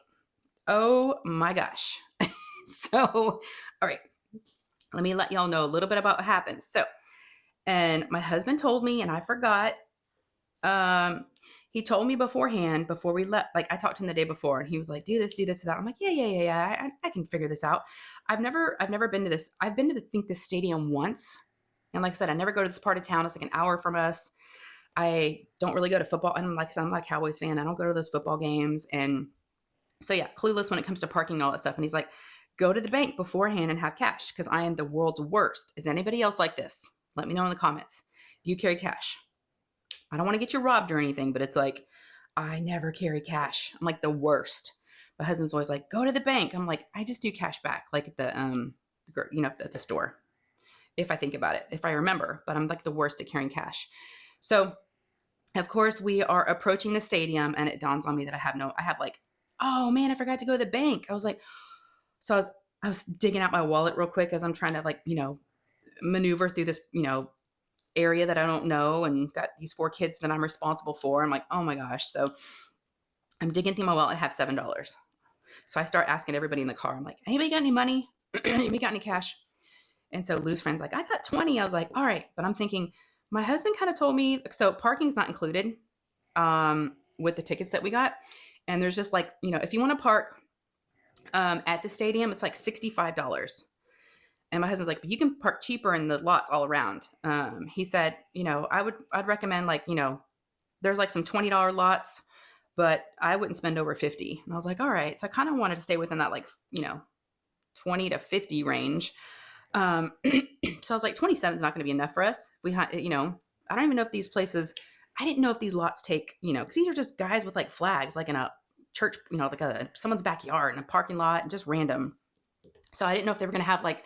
Oh my gosh. So, all right, let me let y'all know a little bit about what happened. So, and my husband told me, and I forgot, he told me beforehand, before we left, like I talked to him the day before and he was like, do this, that. I'm like, yeah. I can figure this out. I've never been to this. I've been to the stadium once. And like I said, I never go to this part of town. It's like an hour from us. I don't really go to football. And like I said, I'm not a Cowboys fan. I don't go to those football games. And so yeah, clueless when it comes to parking and all that stuff. And he's like, go to the bank beforehand and have cash because I am the world's worst. Is anybody else like this? Let me know in the comments. Do you carry cash? I don't want to get you robbed or anything, but it's like, I never carry cash. I'm like the worst. My husband's always like, go to the bank. I'm like, I just do cash back, like at the at the store. If I think about it, if I remember, but I'm like the worst at carrying cash. So of course we are approaching the stadium and it dawns on me that I have like, oh man, I forgot to go to the bank. I was like, so I was digging out my wallet real quick as I'm trying to like, maneuver through this, area that I don't know and got these 4 kids that I'm responsible for. I'm like, oh my gosh. So I'm digging through my wallet and have $7. So I start asking everybody in the car. I'm like, anybody got any money? Anybody got any cash? And so Lou's friend's like, I got 20. I was like, all right. But I'm thinking, my husband kind of told me, so parking's not included with the tickets that we got. And there's just like, if you want to park at the stadium, it's like $65. And my husband's like, but you can park cheaper in the lots all around. He said, I'd recommend like, there's like some $20 lots, but I wouldn't spend over 50. And I was like, all right. So I kind of wanted to stay within that like, 20 to 50 range. So I was like, 27 is not going to be enough for us. If we had, I don't even know if these places, I didn't know if these lots take, because these are just guys with like flags, like in a church, like someone's backyard in a parking lot and just random. So I didn't know if they were going to have like,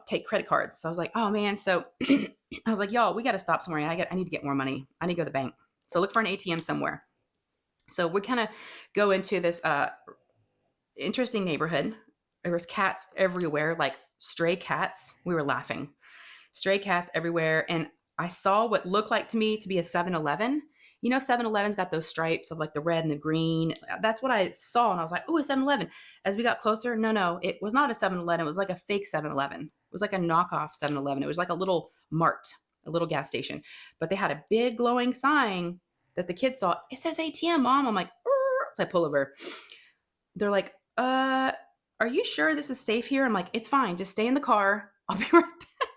take credit cards. So I was like, oh man. So I was like, y'all, we got to stop somewhere. I need to get more money. I need to go to the bank. So look for an ATM somewhere. So we kind of go into this interesting neighborhood. There was cats everywhere, like stray cats. We were laughing. Stray cats everywhere. And I saw what looked like to me to be a 7-Eleven. 7-Eleven's got those stripes of like the red and the green. That's what I saw. And I was like, oh, a 7-Eleven. As we got closer, no, it was not a 7-Eleven. It was like a fake 7-Eleven. It was like a knockoff 7-Eleven. It was like a little mart, a little gas station. But they had a big glowing sign that the kids saw. It says ATM, Mom. I'm like, so I pull over. They're like, are you sure this is safe here? I'm like, it's fine. Just stay in the car. I'll be right back.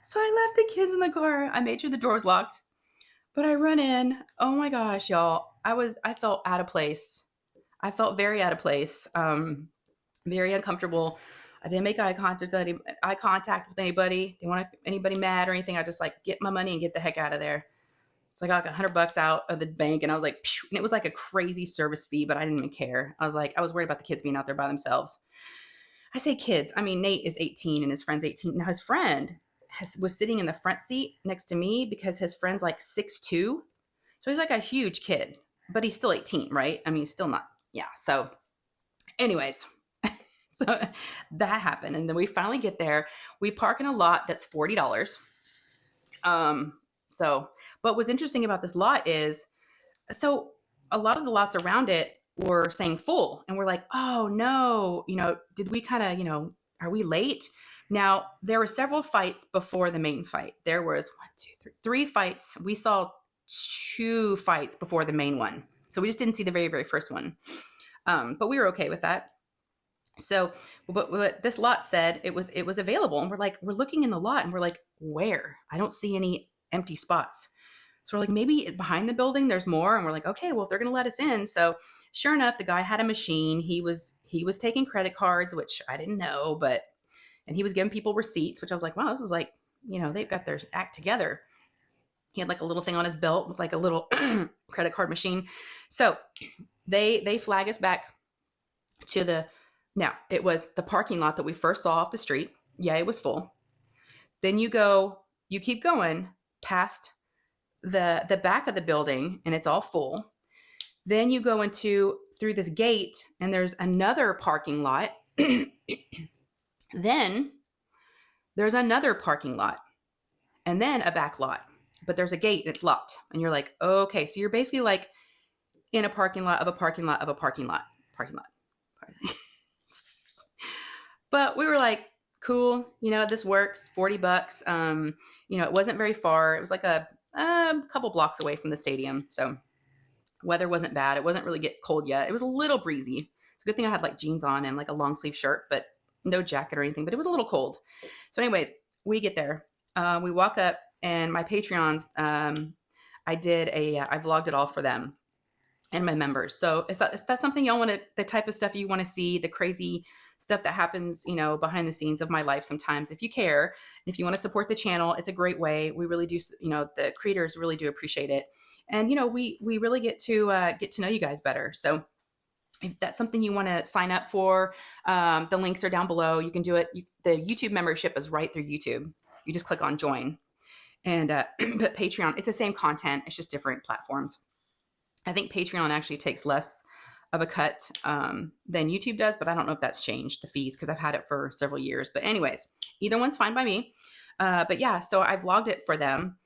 So I left the kids in the car. I made sure the door was locked. But I run in. Oh my gosh, y'all. I felt out of place. I felt very out of place. Very uncomfortable. I didn't make eye contact with anybody. Didn't want anybody mad or anything. I just like get my money and get the heck out of there. So I got like $100 out of the bank and I was like, phew, and it was like a crazy service fee, but I didn't even care. I was worried about the kids being out there by themselves. I say kids. I mean, Nate is 18 and his friend's 18. Now his friend was sitting in the front seat next to me because his friend's like 6'2". So he's like a huge kid, but he's still 18, right? I mean, he's still not. Yeah. So anyways, so that happened. And then we finally get there. We park in a lot that's $40. But what's interesting about this lot is, so a lot of the lots around it were saying full and we're like, oh no, did we kind of, are we late? Now, there were several fights before the main fight. There was 3 fights. We saw 2 fights before the main one. So we just didn't see the very, very first one. But we were okay with that. So what this lot said, it was available. And we're looking in the lot and we're like, where? I don't see any empty spots. So we're like, maybe behind the building, there's more. And we're like, okay, well, if they're going to let us in. So sure enough, the guy had a machine. He was taking credit cards, which I didn't know, and he was giving people receipts, which I was like, wow, this is like, they've got their act together. He had like a little thing on his belt with like a little credit card machine. So they flag us back to now it was the parking lot that we first saw off the street. Yeah, it was full. Then you keep going past the back of the building and it's all full. Then you go through this gate and there's another parking lot. Then there's another parking lot and then a back lot, but there's a gate and it's locked. And you're like, okay, so you're basically like in a parking lot of a parking lot of a parking lot. But we were like, cool, this works, $40. It wasn't very far. It was like a couple blocks away from the stadium. So weather wasn't bad. It wasn't really get cold yet. It was a little breezy. It's a good thing I had like jeans on and like a long sleeve shirt, but no jacket or anything, but it was a little cold. So anyways, we get there. We walk up and my Patreons, I vlogged it all for them and my members. So if that's something y'all the type of stuff you want to see, the crazy stuff that happens, behind the scenes of my life sometimes, if you care, and if you want to support the channel, it's a great way. We really do, the creators really do appreciate it. And, we really get to know you guys better. So if that's something you want to sign up for, the links are down below. You can do it. The YouTube membership is right through YouTube. You just click on join. And but Patreon, it's the same content. It's just different platforms. I think Patreon actually takes less of a cut than YouTube does, but I don't know if that's changed, the fees, because I've had it for several years. But anyways, either one's fine by me. But yeah, so I vlogged it for them.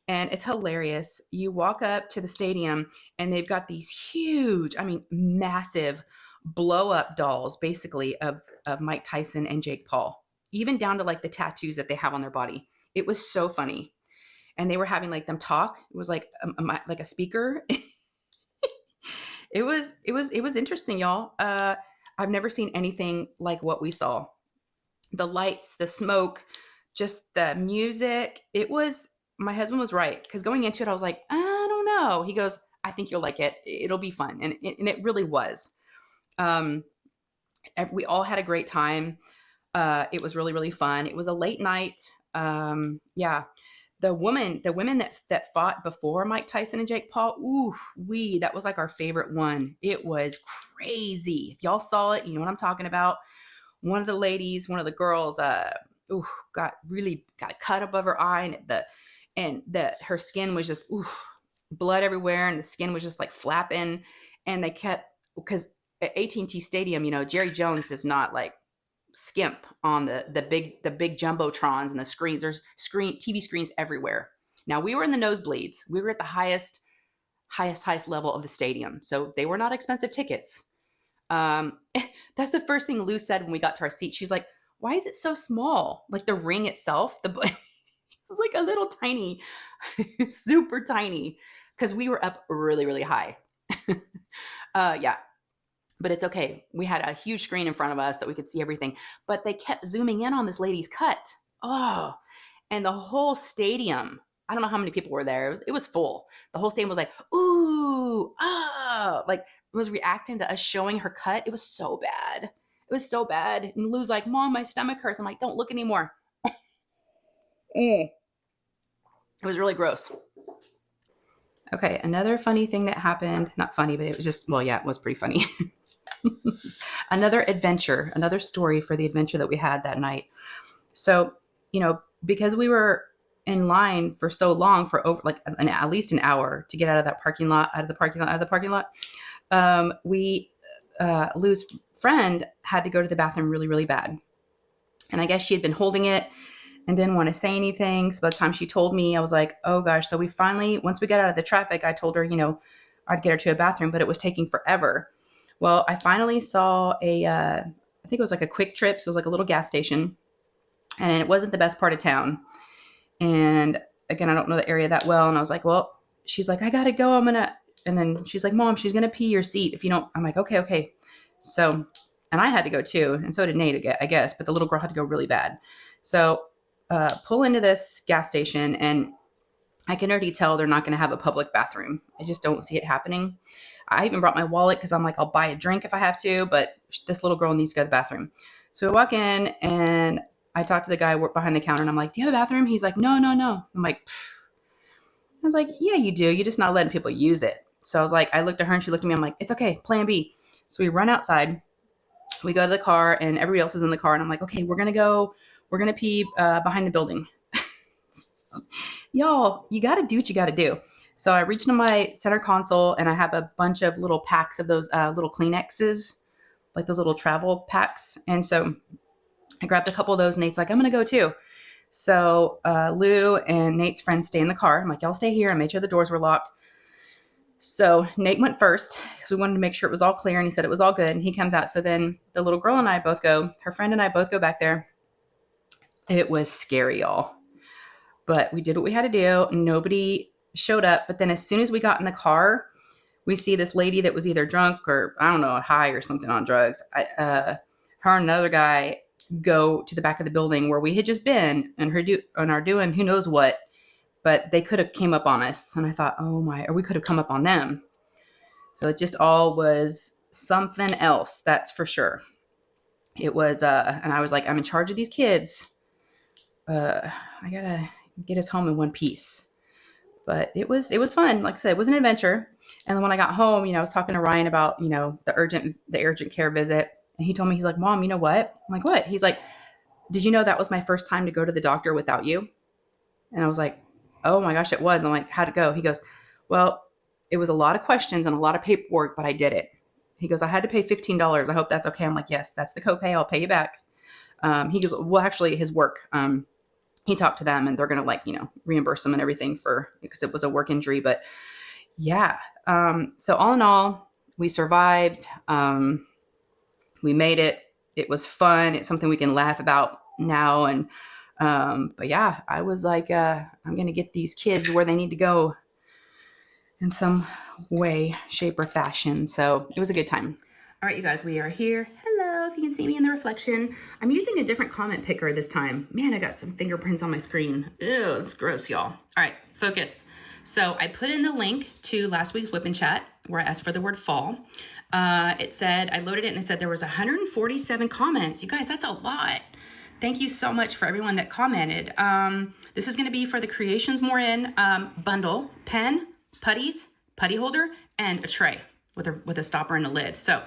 And it's hilarious. You walk up to the stadium and they've got these huge, massive blow up dolls, basically, of Mike Tyson and Jake Paul, even down to like the tattoos that they have on their body. It was so funny. And they were having like them talk. It was like a speaker. It was interesting, y'all. I've never seen anything like what we saw. The lights, the smoke, just the music. My husband was right, because going into it, I was like, I don't know. He goes, I think you'll like it. It'll be fun. And it really was. Um, we all had a great time. It was really, really fun. It was a late night. Yeah. The women that fought before Mike Tyson and Jake Paul, that was like our favorite one. It was crazy. If y'all saw it, you know what I'm talking about. One of the girls, got a cut above her eye, and her skin was just blood everywhere, and the skin was just like flapping. And they kept, because at AT&T Stadium, Jerry Jones does not like skimp on the big jumbotrons and the screens. There's TV screens everywhere. Now, we were in the nosebleeds. We were at the highest level of the stadium, so they were not expensive tickets. That's the first thing Lou said when we got to our seat. She's like, "Why is it so small? Like the ring itself, it's like a little tiny, super tiny, because we were up really, really high." Yeah. But it's okay. We had a huge screen in front of us that we could see everything. But they kept zooming in on this lady's cut. Oh, and the whole stadium, I don't know how many people were there. It was full. The whole stadium was like, ooh, ah, like was reacting to us showing her cut. It was so bad. It was so bad. And Lou's like, Mom, my stomach hurts. I'm like, don't look anymore. It was really gross. Okay, another funny thing that happened. Not funny, but it was just, well, yeah, it was pretty funny. Another story for the adventure that we had that night. So, because we were in line for so long, for over like at least an hour to get out of the parking lot, Lou's friend had to go to the bathroom really, really bad. And I guess she had been holding it and didn't want to say anything. So by the time she told me, I was like, oh gosh. So we finally, once we got out of the traffic, I told her, I'd get her to a bathroom, but it was taking forever. Well, I finally saw I think it was like a Quick Trip. So it was like a little gas station, and it wasn't the best part of town. And again, I don't know the area that well. And I was like, well, she's like, I got to go. And then she's like, Mom, she's going to pee your seat. If you don't, I'm like, okay. So, and I had to go too. And so did Nate, I guess, but the little girl had to go really bad. So, pull into this gas station, and I can already tell they're not going to have a public bathroom. I just don't see it happening. I even brought my wallet because I'm like, I'll buy a drink if I have to, but this little girl needs to go to the bathroom. So we walk in, and I talked to the guy behind the counter, and I'm like, do you have a bathroom? He's like, no. I'm like, pfft. I was like, yeah, you do. You're just not letting people use it. So I was like, I looked at her and she looked at me. I'm like, it's okay. Plan B. So we run outside. We go to the car, and everybody else is in the car. And I'm like, okay, we're going to pee behind the building. Y'all, you got to do what you got to do. So I reached into my center console, and I have a bunch of little packs of those little Kleenexes, like those little travel packs. And so I grabbed a couple of those. Nate's like, I'm going to go too. So Lou and Nate's friends stay in the car. I'm like, y'all stay here. I made sure the doors were locked. So Nate went first because we wanted to make sure it was all clear, and he said it was all good, and he comes out. So then the little girl and I both go, her friend and I both go back there. It was scary, y'all. But we did what we had to do. Nobody showed up. But then as soon as we got in the car, we see this lady that was either drunk or, I don't know, high or something on drugs. Her and another guy go to the back of the building where we had just been and are doing who knows what. But they could have came up on us. And I thought, or we could have come up on them. So it just all was something else. That's for sure. It was, and I was like, I'm in charge of these kids. I gotta get us home in one piece. But it was fun. Like I said, it was an adventure. And then when I got home, I was talking to Ryan about, the urgent care visit. And he told me, he's like, Mom, you know what? I'm like, what? He's like, did you know that was my first time to go to the doctor without you? And I was like, oh my gosh, it was. And I'm like, how'd it go? He goes, well, it was a lot of questions and a lot of paperwork, but I did it. He goes, I had to pay $15. I hope that's okay. I'm like, yes, that's the copay. I'll pay you back. He goes, well, actually his work, he talked to them and they're going to reimburse them and everything because it was a work injury. But yeah. So all in all, we survived. we made it. It was fun. It's something we can laugh about now. And but yeah, I was like, I'm gonna get these kids where they need to go in some way, shape, or fashion. So it was a good time. All right, you guys, we are here. Hello, if you can see me in the reflection. I'm using a different comment picker this time. Man, I got some fingerprints on my screen. Ew, that's gross, y'all. All right, focus. So I put in the link to last week's WIP and chat where I asked for the word fall. It said, I loaded it and it said there was 147 comments. You guys, that's a lot. Thank you so much for everyone that commented. This is gonna be for the Creations Morin bundle, pen, putties, putty holder, and a tray with a stopper and a lid. So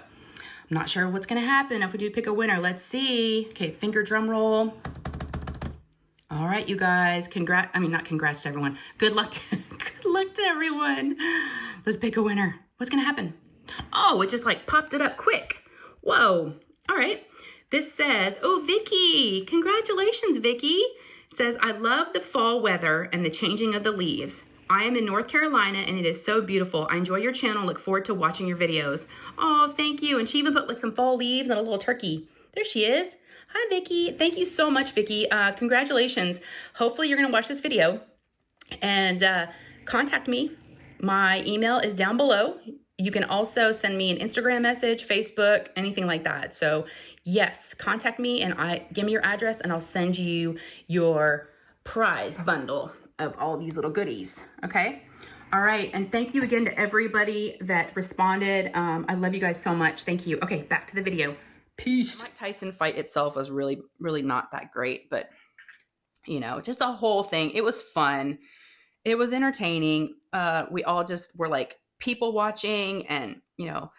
I'm not sure what's gonna happen if we do pick a winner. Let's see. Okay, finger drum roll. All right, you guys, not congrats to everyone. Good luck to everyone. Let's pick a winner. What's gonna happen? Oh, it just like popped it up quick. Whoa, all right. This says, oh, Vicky, congratulations, Vicky. It says, I love the fall weather and the changing of the leaves. I am in North Carolina and it is so beautiful. I enjoy your channel. Look forward to watching your videos. Oh, thank you. And she even put like some fall leaves and a little turkey. There she is. Hi, Vicky. Thank you so much, Vicky. Congratulations. Hopefully you're going to watch this video and contact me. My email is down below. You can also send me an Instagram message, Facebook, anything like that. So yes, contact me and give me your address and I'll send you your prize bundle of all these little goodies. Okay. All right. And thank you again to everybody that responded. I love you guys so much. Thank you. Okay. Back to the video. Peace. The Mike Tyson fight itself was really, really not that great, but you know, just the whole thing. It was fun. It was entertaining. We all just were like people watching, and you know,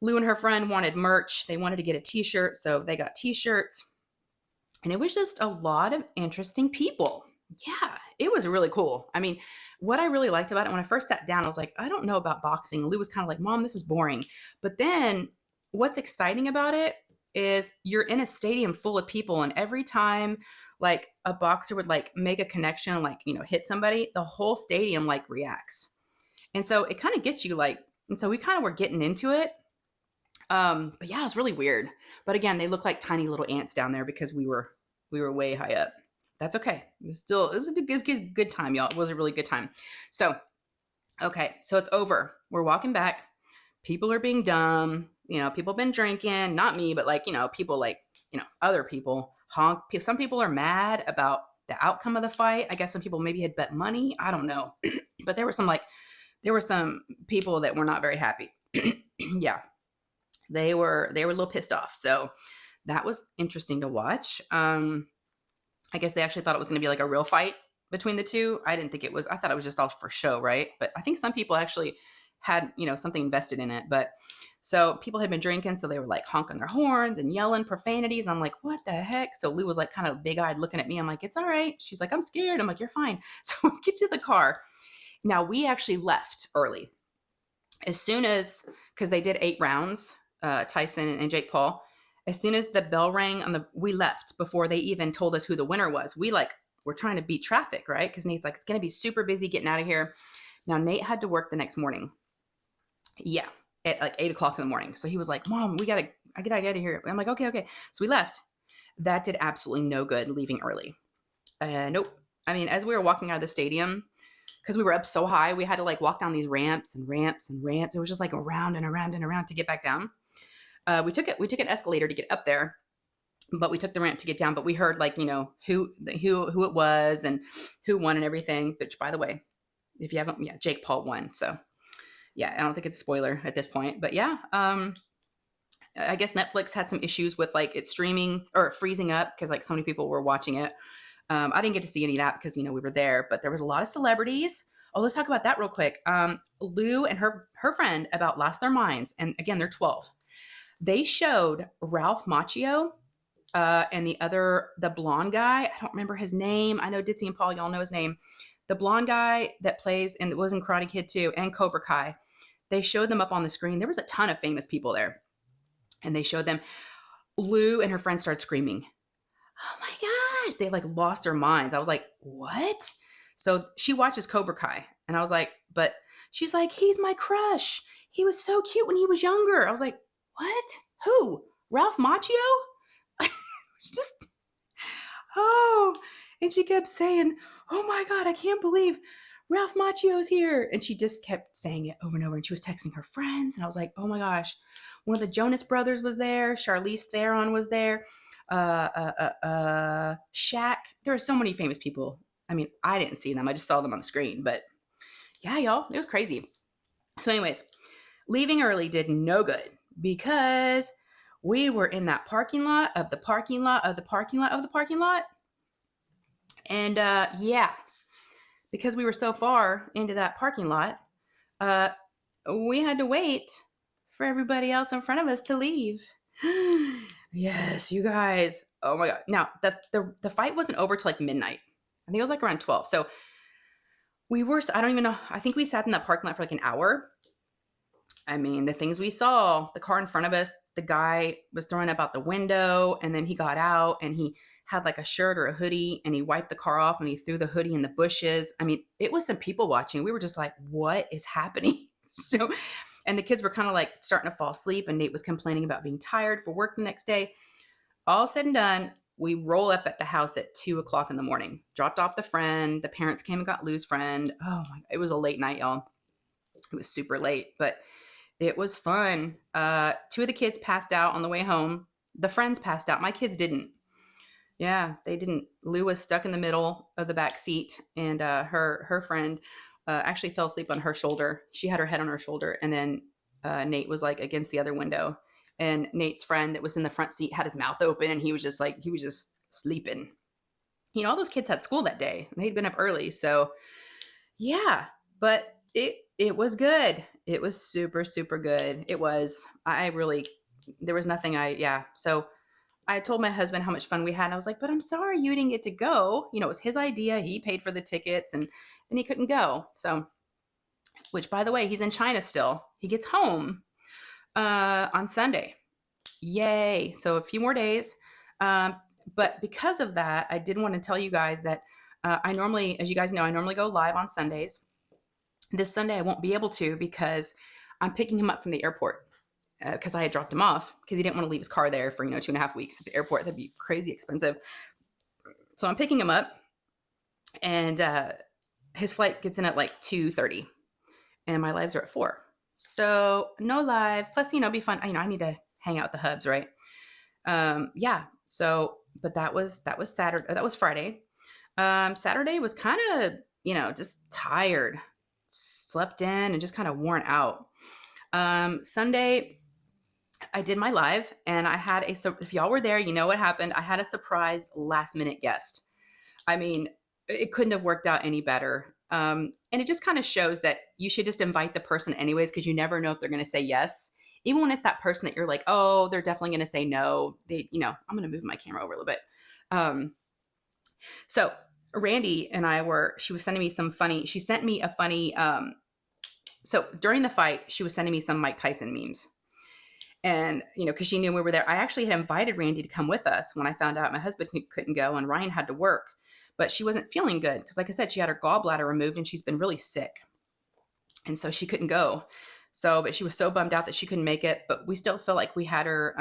Lou and her friend wanted merch. They wanted to get a t-shirt. So they got t-shirts, and it was just a lot of interesting people. Yeah, it was really cool. I mean, what I really liked about it, when I first sat down, I was like, I don't know about boxing. Lou was kind of like, Mom, this is boring. But then what's exciting about it is you're in a stadium full of people, and every time like a boxer would like make a connection, like, you know, hit somebody, the whole stadium like reacts. And so it kind of gets you like, and so we kind of were getting into it. But yeah, it's really weird. But again, they look like tiny little ants down there because we were way high up. That's okay. It was a good time, y'all. It was a really good time. So, okay. So it's over. We're walking back. People are being dumb. You know, people have been drinking, not me, but like, you know, people like, you know, other people honk. Some people are mad about the outcome of the fight. I guess some people maybe had bet money. I don't know. But there were some people that were not very happy. Yeah. They were a little pissed off. So that was interesting to watch. I guess they actually thought it was going to be like a real fight between the two. I didn't think it was. I thought it was just all for show, right? But I think some people actually had, you know, something invested in it. But so people had been drinking, so they were like honking their horns and yelling profanities. I'm like, what the heck? So Lou was like kind of big-eyed looking at me. I'm like, it's all right. She's like, I'm scared. I'm like, you're fine. So we get to the car. Now we actually left early. As soon as, because they did 8 rounds, Tyson and Jake Paul. As soon as the bell rang we left before they even told us who the winner was. We're trying to beat traffic, right? Because Nate's like, it's going to be super busy getting out of here. Now, Nate had to work the next morning. Yeah, at like 8 o'clock in the morning. So he was like, Mom, I gotta get out of here. I'm like, okay. So we left. That did absolutely no good leaving early. Nope. I mean, as we were walking out of the stadium, because we were up so high, we had to like walk down these ramps. It was just like around and around and around to get back down. We took an escalator to get up there, but we took the ramp to get down. But we heard like, you know, who it was and who won and everything. Which, by the way, if you haven't, yeah, Jake Paul won. So yeah, I don't think it's a spoiler at this point. But yeah, I guess Netflix had some issues with like it streaming or freezing up because like so many people were watching it. I didn't get to see any of that because, you know, we were there. But there was a lot of celebrities. Oh, let's talk about that real quick. Lou and her friend about lost their minds, and again, they're 12. They showed Ralph Macchio and the blonde guy. I don't remember his name. I know Ditzy and Paul, y'all know his name. The blonde guy that plays and was in Karate Kid too, and Cobra Kai. They showed them up on the screen. There was a ton of famous people there. And they showed them. Lou and her friend started screaming. Oh my gosh. They like lost their minds. I was like, what? So she watches Cobra Kai. And I was like, but she's like, he's my crush. He was so cute when he was younger. I was like, what? Who? Ralph Macchio? Just, oh, and she kept saying, oh my God, I can't believe Ralph Macchio's here. And she just kept saying it over and over. And she was texting her friends. And I was like, oh my gosh, one of the Jonas brothers was there. Charlize Theron was there. Shaq. There are so many famous people. I mean, I didn't see them. I just saw them on the screen. But yeah, y'all, it was crazy. So anyways, leaving early did no good because we were in that parking lot of the parking lot of the parking lot of the parking lot. And yeah, because we were so far into that parking lot, we had to wait for everybody else in front of us to leave. Yes, you guys. Oh my God. Now, the fight wasn't over till like midnight. I think it was like around 12. So we were, I don't even know. I think we sat in that parking lot for like an hour. I mean, the things we saw, the car in front of us, the guy was throwing up out the window, and then he got out and he had like a shirt or a hoodie, and he wiped the car off and he threw the hoodie in the bushes. I mean, it was some people watching. We were just like, what is happening? So, and the kids were kind of like starting to fall asleep, and Nate was complaining about being tired for work the next day. All said and done, we roll up at the house at 2:00 in the morning, dropped off the friend. The parents came and got Lou's friend. Oh my, it was a late night, y'all. It was super late, but it was fun. 2 of the kids passed out on the way home. The friends passed out. My kids didn't. Yeah, they didn't. Lou was stuck in the middle of the back seat, and her friend actually fell asleep on her shoulder. She had her head on her shoulder, and then Nate was like against the other window. And Nate's friend that was in the front seat had his mouth open, and he was just sleeping. You know, all those kids had school that day. They'd been up early, so yeah. But it was good. It was super, super good. It was. There was nothing So I told my husband how much fun we had, and I was like, but I'm sorry you didn't get to go. You know, it was his idea. He paid for the tickets, and he couldn't go. So, which, by the way, he's in China still. He gets home on Sunday. Yay. So a few more days. But because of that, I did want to tell you guys that I normally, as you guys know, I normally go live on Sundays. This Sunday, I won't be able to because I'm picking him up from the airport because I had dropped him off because he didn't want to leave his car there for, 2.5 weeks at the airport. That'd be crazy expensive. So I'm picking him up, and his flight gets in at like 2:30, and my lives are at 4. So no live. Plus, it'd be fun. I need to hang out with the hubs, right? Yeah. So, but that was Saturday. That was Friday. Saturday was kind of, just tired, slept in, and just kind of worn out. Sunday, I did my live, and I had if y'all were there, you know what happened. I had a surprise last minute guest. I mean, it couldn't have worked out any better. And it just kind of shows that you should just invite the person anyways, because you never know if they're going to say yes. Even when it's that person that you're like, oh, they're definitely going to say no. I'm going to move my camera over a little bit. So Randy and she was sending me she sent me a funny, so during the fight, she was sending me some Mike Tyson memes. And, because she knew we were there. I actually had invited Randy to come with us when I found out my husband couldn't go and Ryan had to work. But she wasn't feeling good because, like I said, she had her gallbladder removed and she's been really sick. And so she couldn't go. So, but she was so bummed out that she couldn't make it. But we still feel like we had her,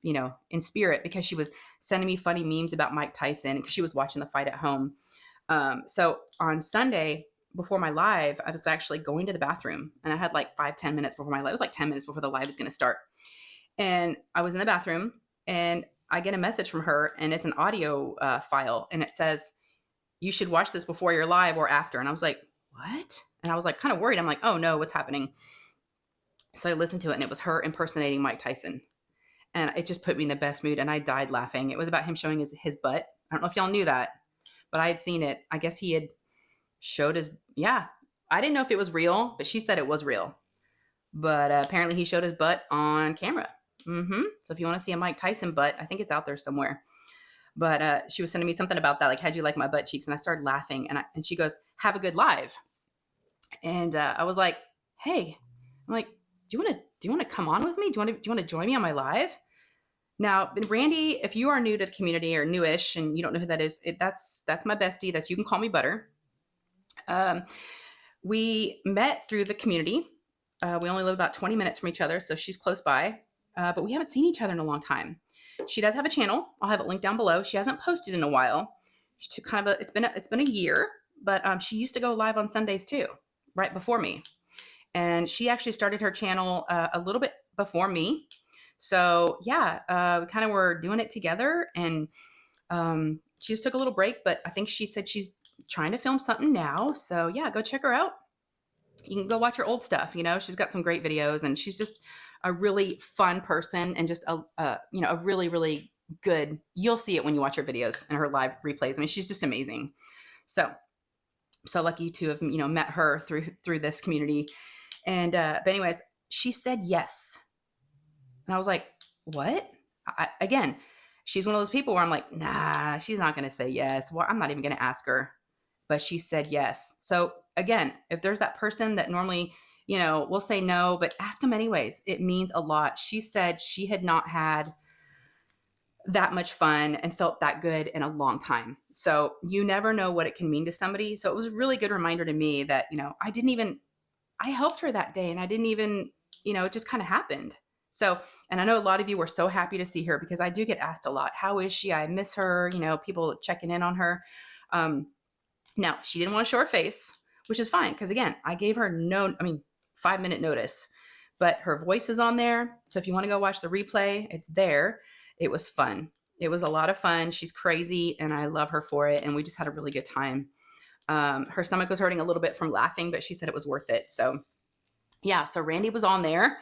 in spirit because she was sending me funny memes about Mike Tyson because she was watching the fight at home. So on Sunday, before my live, I was actually going to the bathroom, and I had like 5-10 minutes before my live. It was like 10 minutes before the live was going to start. And I was in the bathroom, and I get a message from her, and it's an audio file, and it says, you should watch this before your live or after. And I was like, what? And I was like kind of worried. I'm like, oh no, what's happening? So I listened to it, and it was her impersonating Mike Tyson. And it just put me in the best mood, and I died laughing. It was about him showing his butt. I don't know if y'all knew that, but I had seen it. I guess he had showed I didn't know if it was real, but she said it was real. But apparently he showed his butt on camera. So if you want to see a Mike Tyson butt, I think it's out there somewhere. But she was sending me something about that, like, how'd you like my butt cheeks? And I started laughing, and she goes, have a good live. And I was like, hey, I'm like, do you want to come on with me? Do you want to join me on my live? Now, Randy, if you are new to the community or newish and you don't know who that is, that's my bestie. You can call me Butter. We met through the community. We only live about 20 minutes from each other, so she's close by. but we haven't seen each other in a long time. She does have a channel. I'll have it linked down below. She hasn't posted in a while. She took kind of it's been a year, but she used to go live on Sundays too, right before me. And she actually started her channel a little bit before me. So yeah, we kind of were doing it together, and she just took a little break, but I think she said she's trying to film something now. So yeah, go check her out. You can go watch her old stuff. She's got some great videos, and she's just a really fun person, and just a really, really good. You'll see it when you watch her videos and her live replays. I mean, she's just amazing. So lucky to have, met her through this community. And, but anyways, she said yes. And I was like, what? Again, she's one of those people where I'm like, nah, she's not going to say yes. Well, I'm not even going to ask her, but she said yes. So again, if there's that person that normally, will say no, but ask them anyways, it means a lot. She said she had not had that much fun and felt that good in a long time. So you never know what it can mean to somebody. So it was a really good reminder to me that, I helped her that day, and I didn't even, it just kind of happened. So, and I know a lot of you were so happy to see her, because I do get asked a lot, how is she? I miss her, people checking in on her. Now she didn't want to show her face, which is fine. Cause again, I gave her 5-minute notice, but her voice is on there. So if you want to go watch the replay, it's there. It was fun. It was a lot of fun. She's crazy, and I love her for it. And we just had a really good time. Her stomach was hurting a little bit from laughing, but she said it was worth it. So yeah, so Randy was on there.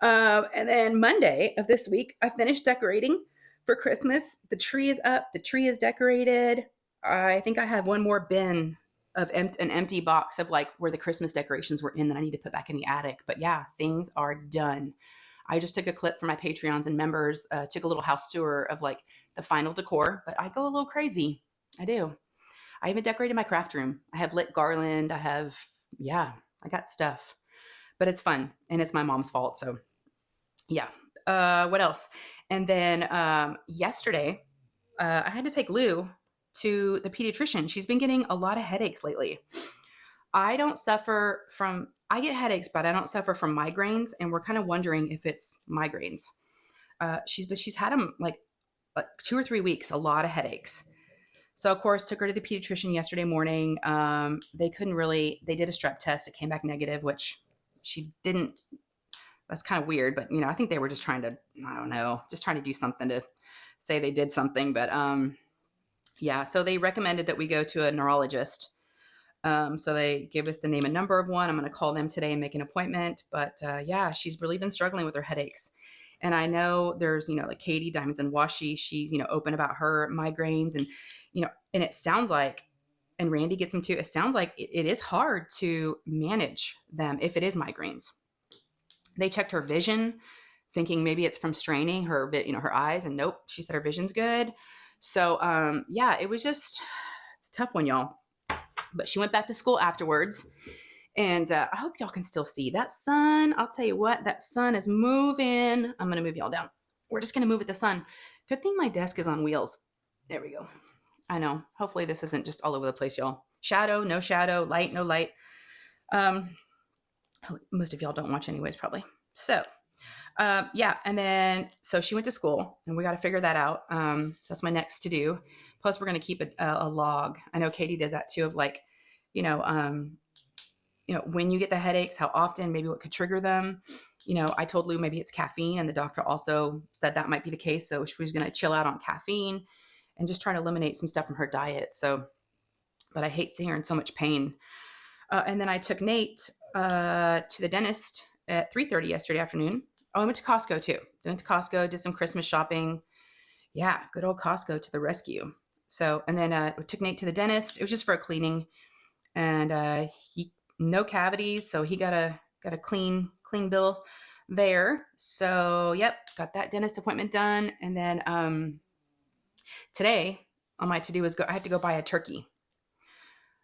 And then Monday of this week, I finished decorating for Christmas. The tree is up. The tree is decorated. I think I have one more bin of an empty box of like where the Christmas decorations were in that I need to put back in the attic. But yeah, things are done. I just took a clip for my Patreons and members, took a little house tour of like the final decor, but I go a little crazy. I do. I even decorated my craft room. I have lit garland. I got stuff, but it's fun, and it's my mom's fault. So yeah. What else? And then yesterday, I had to take Lou to the pediatrician. She's been getting a lot of headaches lately. I get headaches, but I don't suffer from migraines, and we're kind of wondering if it's migraines. She's had them like 2 or 3 weeks, a lot of headaches. So of course, took her to the pediatrician yesterday morning. They did a strep test. It came back negative, which she didn't. That's kind of weird, but I think they were just trying to do something to say they did something. But yeah, so they recommended that we go to a neurologist. So they gave us the name and number of one. I'm going to call them today and make an appointment. But yeah, she's really been struggling with her headaches. And I know there's, like Katie, Diamonds and Washi, she's, open about her migraines, and, and it sounds like, and Randy gets them too, it sounds like it is hard to manage them if it is migraines. They checked her vision, thinking maybe it's from straining her, her eyes, and nope, she said her vision's good. So yeah, it's a tough one, y'all. But she went back to school afterwards, and I hope y'all can still see that sun. I'll tell you what, that sun is moving. I'm going to move y'all down. We're just going to move with the sun. Good thing my desk is on wheels. There we go. I know. Hopefully this isn't just all over the place, y'all. Shadow, no shadow, light, no light. Most of y'all don't watch anyways, probably. So yeah. And then, so she went to school, and we got to figure that out. That's my next to do. Plus we're going to keep a log. I know Katie does that too, of like, when you get the headaches, how often, maybe what could trigger them. I told Lou maybe it's caffeine, and the doctor also said that might be the case. So she was going to chill out on caffeine and just try to eliminate some stuff from her diet. So, but I hate seeing her in so much pain. And then I took Nate to the dentist at 3:30 yesterday afternoon. Oh, I went to Costco too. Went to Costco, did some Christmas shopping. Yeah, good old Costco to the rescue. So, and then we took Nate to the dentist. It was just for a cleaning, and he no cavities, so he got a clean bill there. So, yep, got that dentist appointment done. And then today on my to-do is I have to go buy a turkey.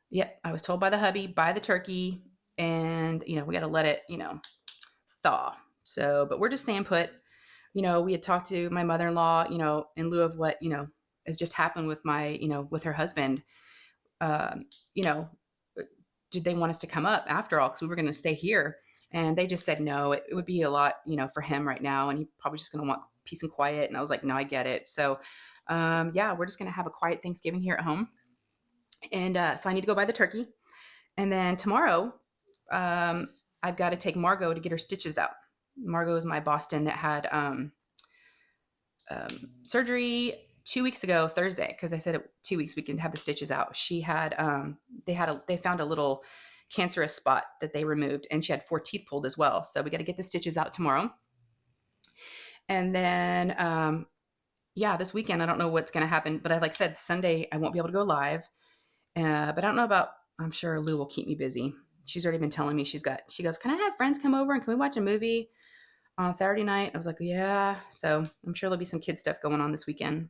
Yep, I was told by the hubby, buy the turkey, and we got to let it, thaw. So, but we're just staying put. We had talked to my mother-in-law, in lieu of what, has just happened with my, with her husband. Did they want us to come up after all? Because we were going to stay here. And they just said no, it would be a lot, you know, for him right now. And he probably just going to want peace and quiet. And I was like, no, I get it. So yeah, we're just going to have a quiet Thanksgiving here at home. And so I need to go buy the turkey. And then tomorrow, I've got to take Margot to get her stitches out. Margot is my Boston that had surgery 2 weeks ago, Thursday, because I said 2 weeks we can have the stitches out. She had, they found a little cancerous spot that they removed, and she had 4 teeth pulled as well. So we got to get the stitches out tomorrow. And then, yeah, this weekend, I don't know what's going to happen, but like I said, Sunday, I won't be able to go live. But I don't know about, I'm sure Lou will keep me busy. She's already been telling me she goes, can I have friends come over and can we watch a movie on Saturday night? I was like, yeah. So I'm sure there'll be some kid stuff going on this weekend.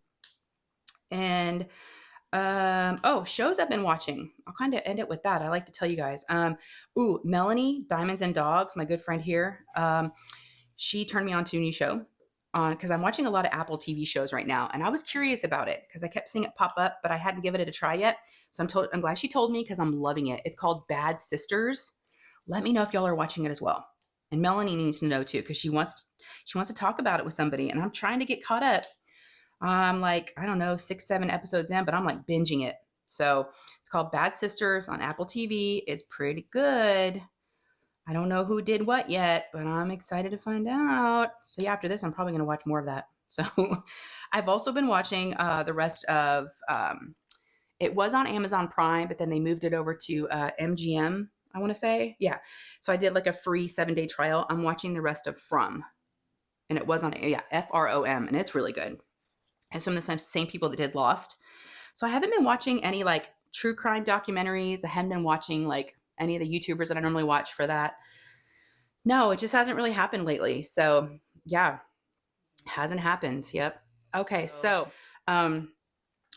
And, oh, shows I've been watching. I'll kind of end it with that. I like to tell you guys, Melanie, Diamonds and Dogs, my good friend here. She turned me on to a new show because I'm watching a lot of Apple TV shows right now. And I was curious about it because I kept seeing it pop up, but I hadn't given it a try yet. So I'm glad she told me because I'm loving it. It's called Bad Sisters. Let me know if y'all are watching it as well. And Melanie needs to know too, because she wants to talk about it with somebody. And I'm trying to get caught up. I'm like, I don't know, 6, 7 episodes in, but I'm like binging it. So it's called Bad Sisters on Apple TV. It's pretty good. I don't know who did what yet, but I'm excited to find out. So yeah, after this, I'm probably going to watch more of that. So I've also been watching the rest of, it was on Amazon Prime, but then they moved it over to MGM, I want to say. Yeah. So I did like a free 7-day trial. I'm watching the rest of From. And it was on, yeah, FROM. And it's really good. And some of the same people that did Lost. So I haven't been watching any like true crime documentaries. I haven't been watching like any of the YouTubers that I normally watch for that. No, it just hasn't really happened lately. So yeah, hasn't happened. Yep. Okay. So,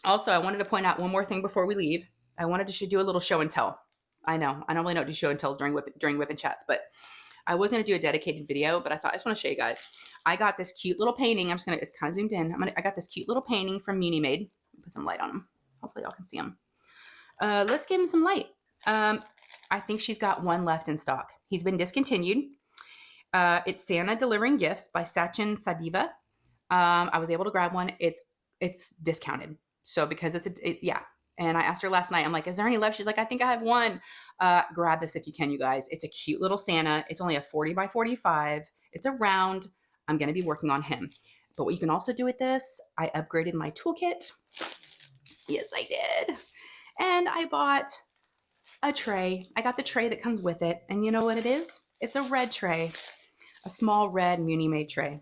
also I wanted to point out one more thing before we leave. I wanted to do a little show and tell. I know I normally don't do show and tells during WIP and chats, but I was going to do a dedicated video, but I thought I just want to show you guys. I got this cute little painting. It's kind of zoomed in. I got this cute little painting from Munimade. Put some light on him. Hopefully y'all can see him. Let's give him some light. I think she's got one left in stock. He's been discontinued. It's Santa Delivering Gifts by Sachin Sadiva. I was able to grab one. It's discounted. So because yeah. And I asked her last night, I'm like, is there any left? She's like, I think I have one. Grab this if you can, you guys. It's a cute little Santa. It's only a 40 by 45. It's a round. I'm going to be working on him. But what you can also do with this, I upgraded my toolkit. Yes, I did. And I bought a tray. I got the tray that comes with it. And you know what it is? It's a red tray, a small red Munimade tray.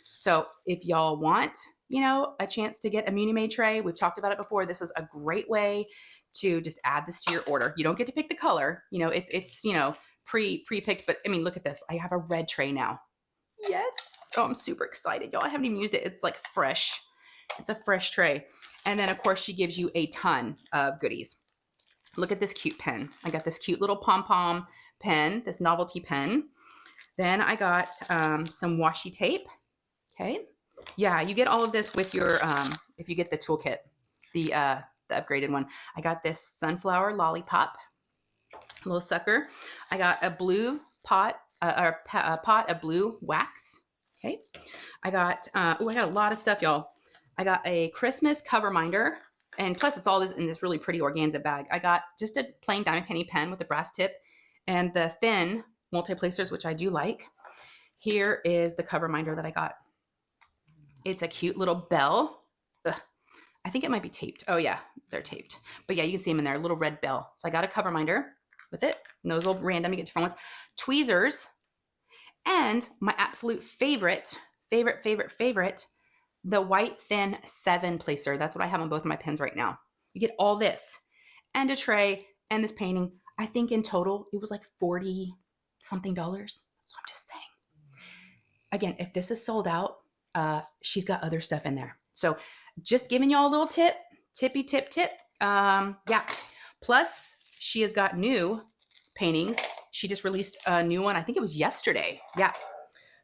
So if y'all want, you know, a chance to get a Munimade tray, we've talked about it before. This is a great way to just add this to your order. You don't get to pick the color. You know, it's you know, pre-picked, but I mean, look at this. I have a red tray now. Yes. Oh, I'm super excited, y'all. I haven't even used it. It's like fresh. It's a fresh tray. And then of course she gives you a ton of goodies. Look at this cute pen. I got this cute little pom-pom pen, this novelty pen. Then I got some washi tape. Okay. Yeah, you get all of this with your, if you get the toolkit, the upgraded one. I got this sunflower lollipop, little sucker. I got a blue pot, a pot of blue wax. Okay. I got I got a lot of stuff, y'all. I got a Christmas cover minder. And plus it's all this in this really pretty organza bag. I got just a plain diamond penny pen with a brass tip and the thin multi-placers, which I do like. Here is the cover minder that I got. It's a cute little bell. Ugh. I think it might be taped. Oh yeah, they're taped. But yeah, you can see them in there, a little red bell. So I got a cover minder with it. And those little random, you get different ones. Tweezers. And my absolute favorite, the white thin 7 placer. That's what I have on both of my pens right now. You get all this and a tray and this painting. I think in total, it was like $40 something. So I'm just saying. Again, if this is sold out, she's got other stuff in there. So just giving y'all a little tip. Yeah. Plus she has got new paintings. She just released a new one. I think it was yesterday. Yeah.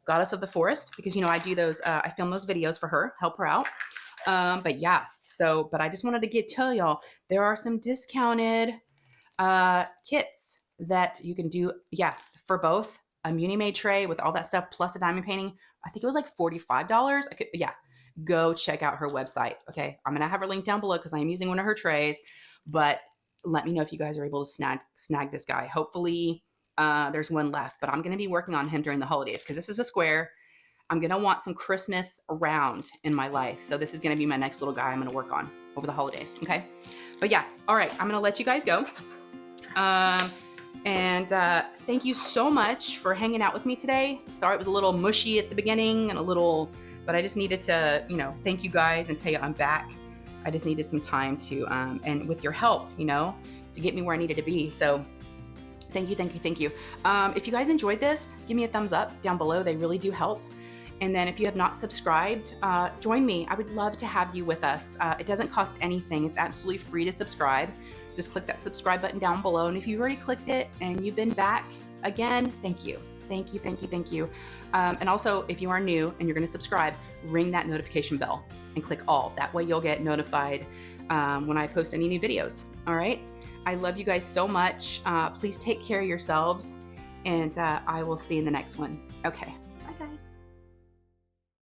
Goddess of the Forest, because, you know, I do those, I film those videos for her, help her out. But yeah, so, but I just wanted to tell y'all, there are some discounted kits that you can do. Yeah. For both a Munimade tray with all that stuff plus a diamond painting. I think it was like $45. Yeah, go check out her website. Okay, I'm gonna have her link down below because I am using one of her trays. But let me know if you guys are able to snag this guy. Hopefully, there's one left. But I'm gonna be working on him during the holidays because this is a square. I'm gonna want some Christmas around in my life. So this is gonna be my next little guy I'm gonna work on over the holidays. Okay, but yeah, all right, I'm gonna let you guys go. Thank you so much for hanging out with me today. Sorry it was a little mushy at the beginning and but I just needed to, thank you guys and tell you I'm back. I just needed some time to, and with your help, to get me where I needed to be. So thank you, thank you, thank you. If you guys enjoyed this, give me a thumbs up down below. They really do help. And then if you have not subscribed, join me. I would love to have you with us. It doesn't cost anything. It's absolutely free to subscribe. Just click that subscribe button down below. And if you've already clicked it and you've been back again, thank you. Thank you, thank you, thank you. And also, if you are new and you're going to subscribe, ring that notification bell and click all. That way you'll get notified when I post any new videos. All right. I love you guys so much. Please take care of yourselves, and I will see you in the next one. Okay. Bye, guys.